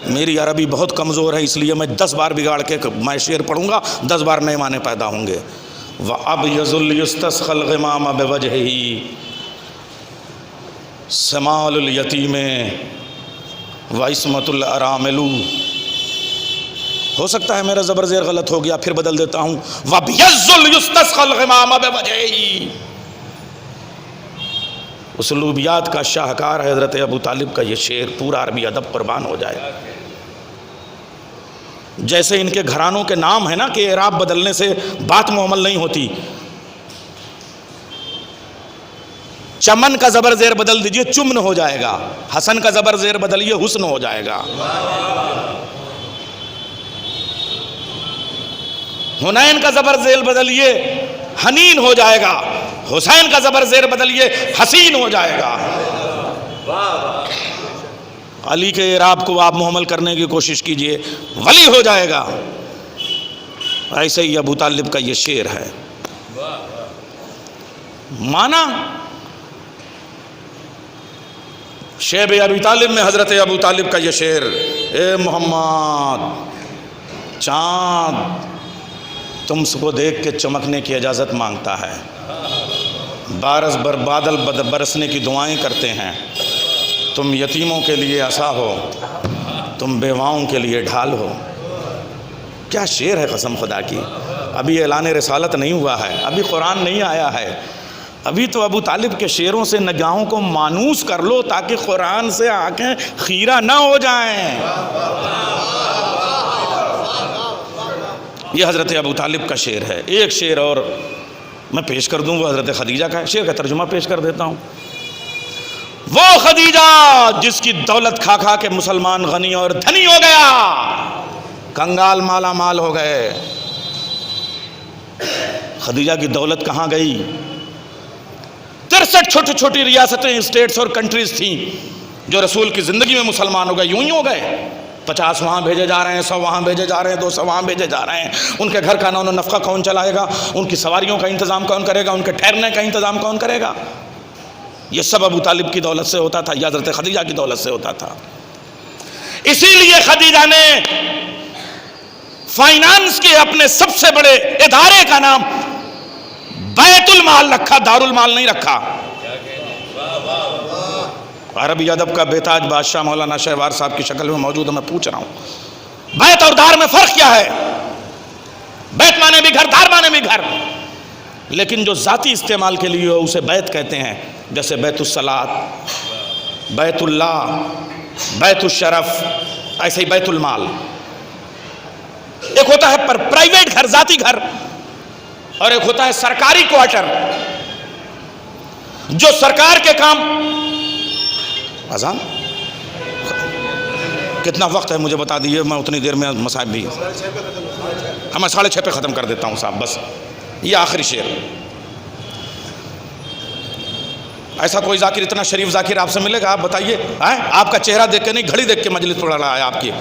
میری عربی بہت کمزور ہے، اس لیے میں 10 بار بگاڑ کے میں شعر پڑھوں گا، 10 بار نئے معنی پیدا ہوں گے. وَأَبْيَضُ الْيُسْتَسْخَى الْغِمَامَ بِوَجْهِهِ سمال الیتیم وعصمت الارامل. ہو سکتا ہے میرا زبر زیر غلط ہو گیا، پھر بدل دیتا ہوں. وَأَبْيَضُ الْيُسْتَسْخَى الْغِمَامَ بِوَجْهِهِ. اسلوبیات کا شاہکار ہے حضرت ابو طالب کا یہ شعر. پورا عربی ادب قربان ہو جائے. جیسے ان کے گھرانوں کے نام ہے نا کہ اعراب بدلنے سے بات معمل نہیں ہوتی. چمن کا زبر زیر بدل دیجئے چمن ہو جائے گا. حسن کا زبر زیر بدلیے حسن ہو جائے گا. حنین کا زبر زیر بدلیے حنین ہو جائے گا. حسین کا زبر زیر بدلیے حسین ہو جائے گا. علی کے اعراب کو آپ محمل کرنے کی کوشش کیجئے، ولی ہو جائے گا. ایسے ہی ابو طالب کا یہ شعر ہے. مانا شیب ابی طالب میں حضرت ابو طالب کا یہ شعر، اے محمد چاند تم کو دیکھ کے چمکنے کی اجازت مانگتا ہے، بارش بادل برسنے کی دعائیں کرتے ہیں، تم یتیموں کے لیے عصا ہو، تم بیواؤں کے لیے ڈھال ہو۔ کیا شعر ہے قسم خدا کی۔ ابھی اعلان رسالت نہیں ہوا ہے، ابھی قرآن نہیں آیا ہے، ابھی تو ابو طالب کے شعروں سے نگاہوں کو مانوس کر لو تاکہ قرآن سے آنکھیں خیرہ نہ ہو جائیں۔ یہ حضرت ابو طالب کا شعر ہے۔ ایک شعر اور میں پیش کر دوں، وہ حضرت خدیجہ کا ہے، شعر کا ترجمہ پیش کر دیتا ہوں۔ وہ خدیجہ جس کی دولت کھا کھا کے مسلمان غنی اور دھنی ہو گیا، کنگال مالا مال ہو گئے۔ خدیجہ کی دولت کہاں گئی؟ 63 چھوٹی چھوٹی ریاستیں، اسٹیٹس اور کنٹریز تھیں جو رسول کی زندگی میں مسلمان ہو گئے، یوں ہی ہو گئے۔ 50 وہاں بھیجے جا رہے ہیں، 100 وہاں بھیجے جا رہے ہیں، 200 وہاں بھیجے جا رہے ہیں۔ ان کے گھر کا نون و نفقہ کون چلائے گا؟ ان کی سواریوں کا انتظام کون کرے گا؟ ان کے ٹھہرنے کا انتظام کون کرے گا؟ یہ سب ابو طالب کی دولت سے ہوتا تھا، یا حضرت خدیجہ کی دولت سے ہوتا تھا۔ اسی لیے خدیجہ نے فائنانس کے اپنے سب سے بڑے ادارے کا نام بیت المال رکھا، دار المال نہیں رکھا۔ عربی ادب کا بیتاج بادشاہ مولانا شہوار صاحب کی شکل میں موجود ہے، میں پوچھ رہا ہوں بیت اور دار میں فرق کیا ہے؟ بیت مانے بھی گھر، دار مانے بھی گھر، لیکن جو ذاتی استعمال کے لیے اسے بیت کہتے ہیں، جیسے بیت الصلاۃ، بیت اللہ، بیت الشرف، ایسے ہی بیت المال۔ ایک ہوتا ہے پر پرائیویٹ گھر، ذاتی گھر، اور ایک ہوتا ہے سرکاری کوارٹر، جو سرکار کے کام۔ اذان کتنا وقت ہے مجھے بتا دیجیے، میں اتنی دیر میں مصائب بھی میں 6:30 پہ ختم کر دیتا ہوں صاحب، بس یہ آخری شعر۔ ایسا کوئی ذاکر، اتنا شریف ذاکر آپ سے ملے گا؟ آپ بتائیے، آپ کا چہرہ دیکھ کے نہیں، گھڑی دیکھ کے مجلس پڑھ رہا ہے، آپ کی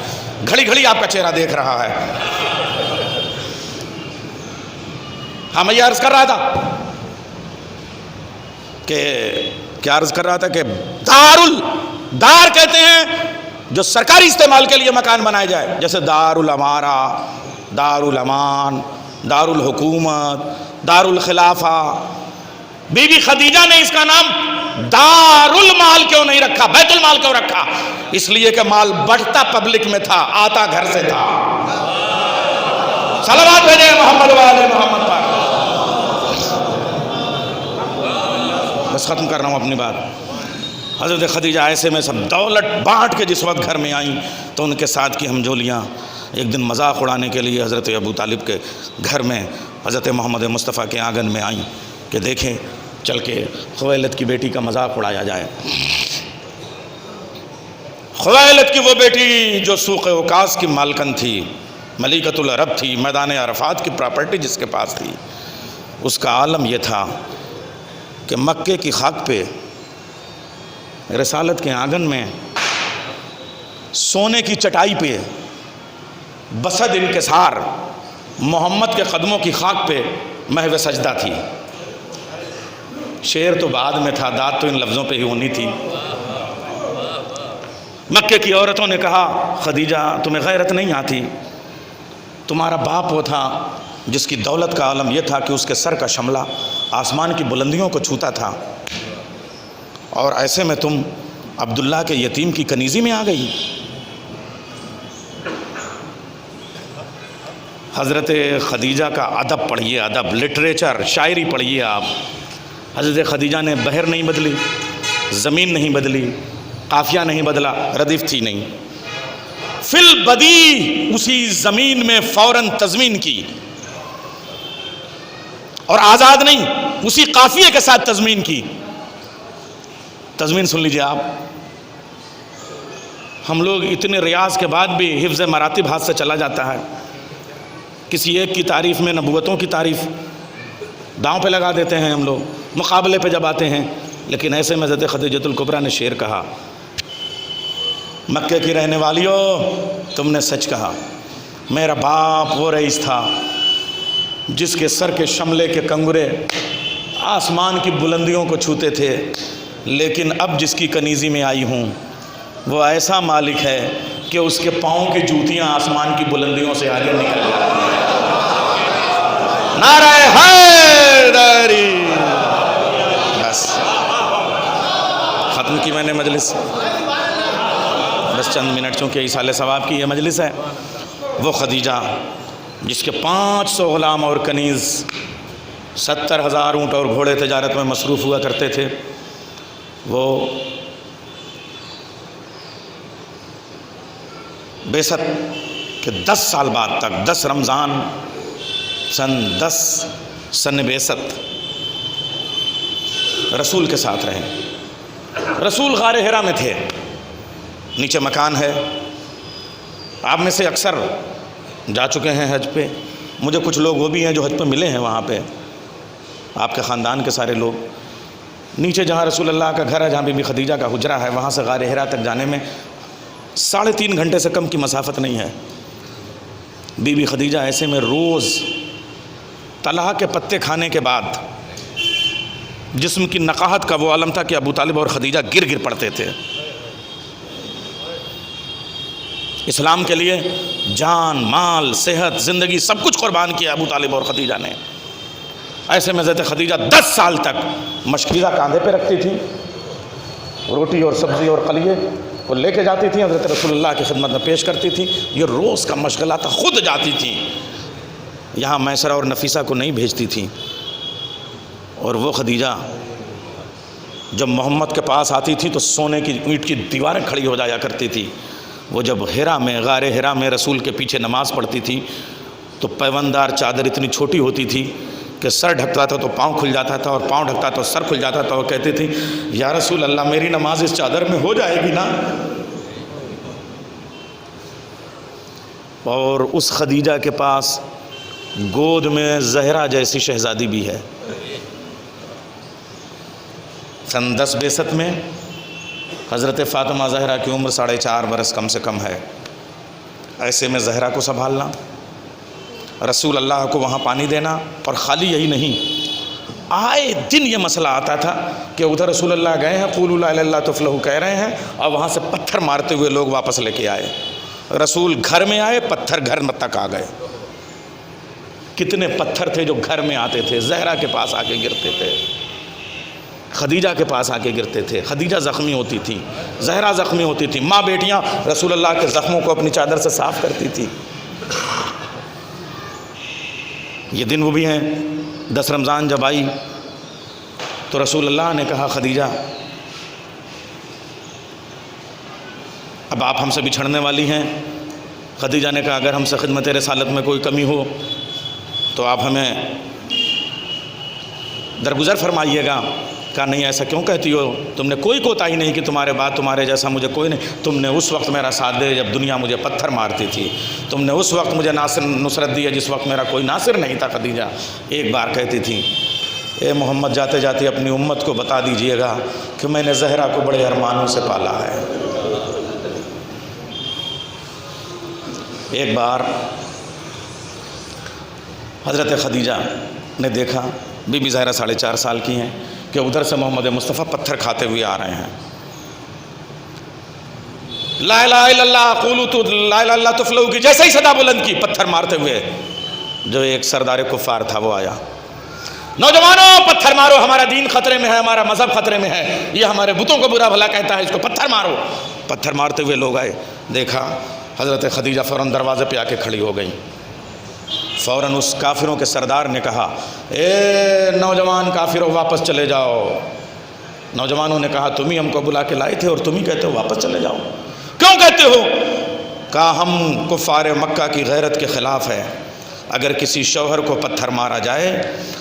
گھڑی گھڑی آپ کا چہرہ دیکھ رہا ہے۔ ہاں میں یہ عرض کر رہا تھا کہ کیا عرض کر رہا تھا کہ دار کہتے ہیں جو سرکاری استعمال کے لیے مکان بنائے جائے، جیسے دار الامارہ، دار الامان، دار الحکومت، دار الخلافہ۔ بی بی خدیجہ نے اس کا نام دار المال کیوں نہیں رکھا، بیت المال کیوں رکھا؟ اس لیے کہ مال بڑھتا پبلک میں تھا، آتا گھر سے تھا۔ صلوات بھیجیں محمد والے محمد پر۔ بس ختم کر رہا ہوں اپنی بات۔ حضرت خدیجہ ایسے میں سب دولت بانٹ کے جس وقت گھر میں آئیں تو ان کے ساتھ کی ہمجولیاں ایک دن مذاق اڑانے کے لیے حضرت ابو طالب کے گھر میں حضرت محمد مصطفیٰ کے آنگن میں آئیں کہ دیکھیں چل کے خویلد کی بیٹی کا مذاق اڑایا جائے۔ خویلد کی وہ بیٹی جو سوق اوکاس کی مالکن تھی، ملیکۃ العرب تھی، میدان عرفات کی پراپرٹی جس کے پاس تھی، اس کا عالم یہ تھا کہ مکے کی خاک پہ رسالت کے آنگن میں سونے کی چٹائی پہ بسد انکسار محمد کے قدموں کی خاک پہ محو سجدہ تھی۔ شعر تو بعد میں تھا، داد تو ان لفظوں پہ ہی ہونی تھی۔ مکے کی عورتوں نے کہا خدیجہ تمہیں غیرت نہیں آتی؟ تمہارا باپ وہ تھا جس کی دولت کا عالم یہ تھا کہ اس کے سر کا شملہ آسمان کی بلندیوں کو چھوتا تھا، اور ایسے میں تم عبداللہ کے یتیم کی کنیزی میں آ گئی۔ حضرت خدیجہ کا ادب پڑھیے، ادب، لٹریچر، شاعری پڑھیے آپ۔ حضرت خدیجہ نے بحر نہیں بدلی، زمین نہیں بدلی، قافیہ نہیں بدلا، ردیف تھی نہیں، فی البدی اسی زمین میں فوراً تضمین کی، اور آزاد نہیں، اسی قافیے کے ساتھ تضمین کی۔ تضمین سن لیجئے آپ، ہم لوگ اتنے ریاض کے بعد بھی حفظ مراتب ہاتھ سے چلا جاتا ہے، کسی ایک کی تعریف میں نبوتوں کی تعریف داؤں پہ لگا دیتے ہیں ہم لوگ، مقابلے پہ جب آتے ہیں۔ لیکن ایسے میں حضرت خدیجۃ الکبریٰ نے شعر کہا، مکے کی رہنے والیوں تم نے سچ کہا، میرا باپ وہ رئیس تھا جس کے سر کے شملے کے کنگرے آسمان کی بلندیوں کو چھوتے تھے، لیکن اب جس کی کنیزی میں آئی ہوں وہ ایسا مالک ہے کہ اس کے پاؤں کی جوتیاں آسمان کی بلندیوں سے آگے نکل جاتی ہیں۔ نعرہ حیدری۔ بس ختم کی میں نے مجلس، بس چند منٹ، چونکہ ایصال ثواب کی یہ مجلس ہے۔ وہ خدیجہ جس کے 500 غلام اور کنیز، 70,000 اونٹ اور گھوڑے تجارت میں مصروف ہوا کرتے تھے، وہ بعثت کے 10 سال بعد تک، 10 رمضان سن بعثت رسول کے ساتھ رہے۔ رسول غار حرا میں تھے، نیچے مکان ہے۔ آپ میں سے اکثر جا چکے ہیں حج پہ، مجھے کچھ لوگ وہ بھی ہیں جو حج پہ ملے ہیں وہاں پہ، آپ کے خاندان کے سارے لوگ۔ نیچے جہاں رسول اللہ کا گھر ہے، جہاں بی بی خدیجہ کا حجرہ ہے، وہاں سے غار حرا تک جانے میں 3.5 گھنٹے سے کم کی مسافت نہیں ہے۔ بی بی خدیجہ ایسے میں روز طلحہ کے پتے کھانے کے بعد جسم کی نقاہت کا وہ عالم تھا کہ ابو طالب اور خدیجہ گر گر پڑتے تھے۔ اسلام کے لیے جان، مال، صحت، زندگی سب کچھ قربان کیا ابو طالب اور خدیجہ نے۔ ایسے میں حضرت خدیجہ 10 سال تک مشکیزہ کاندھے پہ رکھتی تھی، روٹی اور سبزی اور قلیے وہ لے کے جاتی تھیں، حضرت رسول اللہ کی خدمت میں پیش کرتی تھی۔ یہ روز کا مشغلہ تھا، خود جاتی تھیں، یہاں میسرہ اور نفیسہ کو نہیں بھیجتی تھیں۔ اور وہ خدیجہ جب محمد کے پاس آتی تھی تو سونے کی اینٹ کی دیواریں کھڑی ہو جایا کرتی تھی۔ وہ جب حرا میں، غار حرا میں رسول کے پیچھے نماز پڑھتی تھی تو پیوندار چادر اتنی چھوٹی ہوتی تھی کہ سر ڈھکتا تھا تو پاؤں کھل جاتا تھا، اور پاؤں ڈھکتا تو سر کھل جاتا تھا۔ وہ کہتی تھی یا رسول اللہ میری نماز اس چادر میں ہو جائے گی نا؟ اور اس خدیجہ کے پاس گود میں زہرا جیسی شہزادی بھی ہے۔ سن 10 بعثت میں حضرت فاطمہ زہرا کی عمر 4.5 برس کم سے کم ہے۔ ایسے میں زہرا کو سنبھالنا، رسول اللہ کو وہاں پانی دینا، اور خالی یہی نہیں، آئے دن یہ مسئلہ آتا تھا کہ ادھر رسول اللہ گئے ہیں، قولوا لا الہ الا اللہ تفلحوا کہہ رہے ہیں، اور وہاں سے پتھر مارتے ہوئے لوگ واپس لے کے آئے۔ رسول گھر میں آئے، پتھر گھر تک آ گئے۔ کتنے پتھر تھے جو گھر میں آتے تھے، زہرا کے پاس آ کے گرتے تھے، خدیجہ کے پاس آ کے گرتے تھے۔ خدیجہ زخمی ہوتی تھی، زہرا زخمی ہوتی تھی، ماں بیٹیاں رسول اللہ کے زخموں کو اپنی چادر سے صاف کرتی تھی۔ یہ دن وہ بھی ہیں۔ 10 رمضان جب آئی تو رسول اللہ نے کہا خدیجہ اب آپ ہم سے بچھڑنے والی ہیں۔ خدیجہ نے کہا اگر ہم سے خدمت رسالت میں کوئی کمی ہو تو آپ ہمیں درگزر فرمائیے گا۔ کہا نہیں ایسا کیوں کہتی ہو، تم نے کوئی کوتاہی نہیں کہ تمہارے بعد تمہارے جیسا مجھے کوئی نہیں۔ تم نے اس وقت میرا ساتھ دے جب دنیا مجھے پتھر مارتی تھی، تم نے اس وقت مجھے نصرت دی ہے جس وقت میرا کوئی ناصر نہیں تھا۔ خدیجہ ایک بار کہتی تھی اے محمد جاتے جاتے اپنی امت کو بتا دیجئے گا کہ میں نے زہرا کو بڑے ارمانوں سے پالا ہے۔ ایک بار حضرت خدیجہ نے دیکھا، بی بی زہرا 4.5 سال کی ہیں، کہ ادھر سے محمد مصطفیٰ پتھر کھاتے ہوئے آ رہے ہیں۔ لا الہ الا اللہ قولوا تو لا الہ الا اللہ تفلحوا کی جیسے ہی صدا بلند کی، پتھر مارتے ہوئے جو ایک سردار کفار تھا وہ آیا، نوجوانوں پتھر مارو، ہمارا دین خطرے میں ہے، ہمارا مذہب خطرے میں ہے، یہ ہمارے بتوں کو برا بھلا کہتا ہے، اس کو پتھر مارو۔ پتھر مارتے ہوئے لوگ آئے، دیکھا حضرت خدیجہ فوراً دروازے پہ آ کے کھڑی ہو گئی۔ فوراً اس کافروں کے سردار نے کہا اے نوجوان کافروں واپس چلے جاؤ۔ نوجوانوں نے کہا تم ہی ہم کو بلا کے لائے تھے اور تم ہی کہتے ہو واپس چلے جاؤ، کیوں کہتے ہو؟ کہا ہم کفار مکہ کی غیرت کے خلاف ہے، اگر کسی شوہر کو پتھر مارا جائے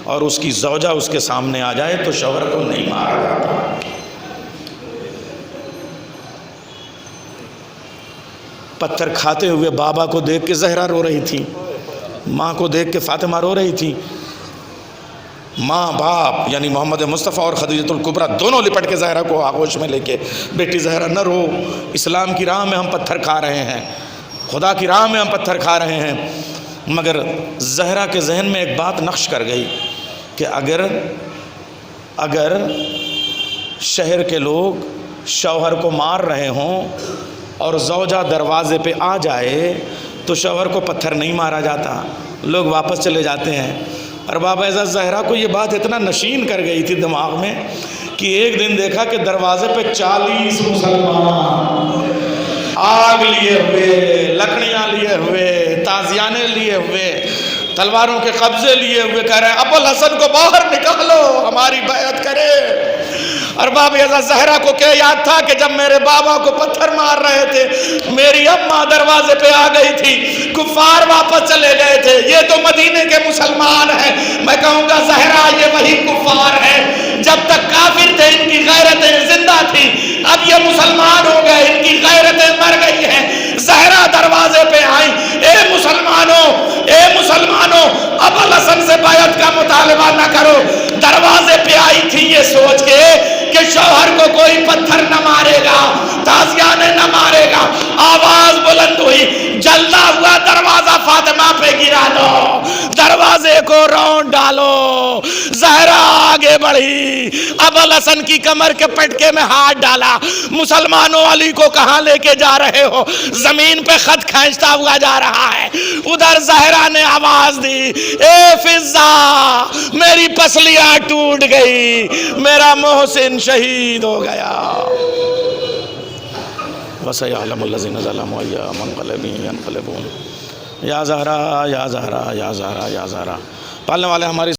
اور اس کی زوجہ اس کے سامنے آ جائے تو شوہر کو نہیں مارا جاتا۔ پتھر کھاتے ہوئے بابا کو دیکھ کے زہرا رو رہی تھی، ماں کو دیکھ کے فاطمہ رو رہی تھی۔ ماں باپ یعنی محمد مصطفیٰ اور خدیجۃ الکبریٰ دونوں لپٹ کے زہرا کو آغوش میں لے کے، بیٹی زہرا نہ رو، اسلام کی راہ میں ہم پتھر کھا رہے ہیں، خدا کی راہ میں ہم پتھر کھا رہے ہیں۔ مگر زہرا کے ذہن میں ایک بات نقش کر گئی کہ اگر شہر کے لوگ شوہر کو مار رہے ہوں اور زوجہ دروازے پہ آ جائے تو شوہر کو پتھر نہیں مارا جاتا، لوگ واپس چلے جاتے ہیں۔ اور بابا اعظم زہرا کو یہ بات اتنا نشین کر گئی تھی دماغ میں کہ ایک دن دیکھا کہ دروازے پہ 40 مسلمان آگ لیے ہوئے، لکڑیاں لیے ہوئے، تازیانے لیے ہوئے، تلواروں کے قبضے لیے ہوئے، کہہ رہے ہیں ابو الحسن کو باہر نکالو ہماری بیعت کرے۔ اور بابا اعظم زہرا کو کیا یاد تھا کہ جب میرے بابا کو پتھر مار رہے تھے میری اماں دروازے پہ آ گئی تھی، کفار واپس چلے گئے تھے، یہ تو مدینے کے مسلمان ہیں۔ میں کہوں گا زہرا یہ وہی کفار ہیں، جب تک کافر تھے ان کی غیرتیں زندہ تھی، اب یہ مسلمان ہو گئے ان کی غیرتیں مر گئی ہیں۔ زہرا دروازے پہ آئیں، اے مسلمانوں ابو الحسن سے بیعت کا مطالبہ نہ کرو۔ دروازے پہ آئی تھی یہ سوچ کے کہ شوہر کو کوئی پتھر نہ مارے گا، تازیانے نہ مارے گا۔ آواز بلند ہوئی، جلتا ہوا دروازہ فاطمہ پہ گرا دو، دروازے کو رون ڈالو۔ زہرا آگے بڑھی، ابو الحسن کی کمر کے پٹکے میں ہاتھ ڈالا۔ مسلمانوں علی کو کہاں لے کے جا رہے ہو؟ زمین پہ خط کھینچتا ہوا جا رہا ہے۔ ادھر زہرا نے آواز دی، اے فضہ میری پسلیاں ٹوٹ گئی، میرا محسن شہید ہو گیا۔ وَسَيَعْلَمُ الَّذِينَ ظَلَمُوا أَيَّ مُنقَلَبٍ يَنقَلِبُونَ۔ یا زہرا یا زہرا یا زہرا یا زہرا، پالنے والے ہماری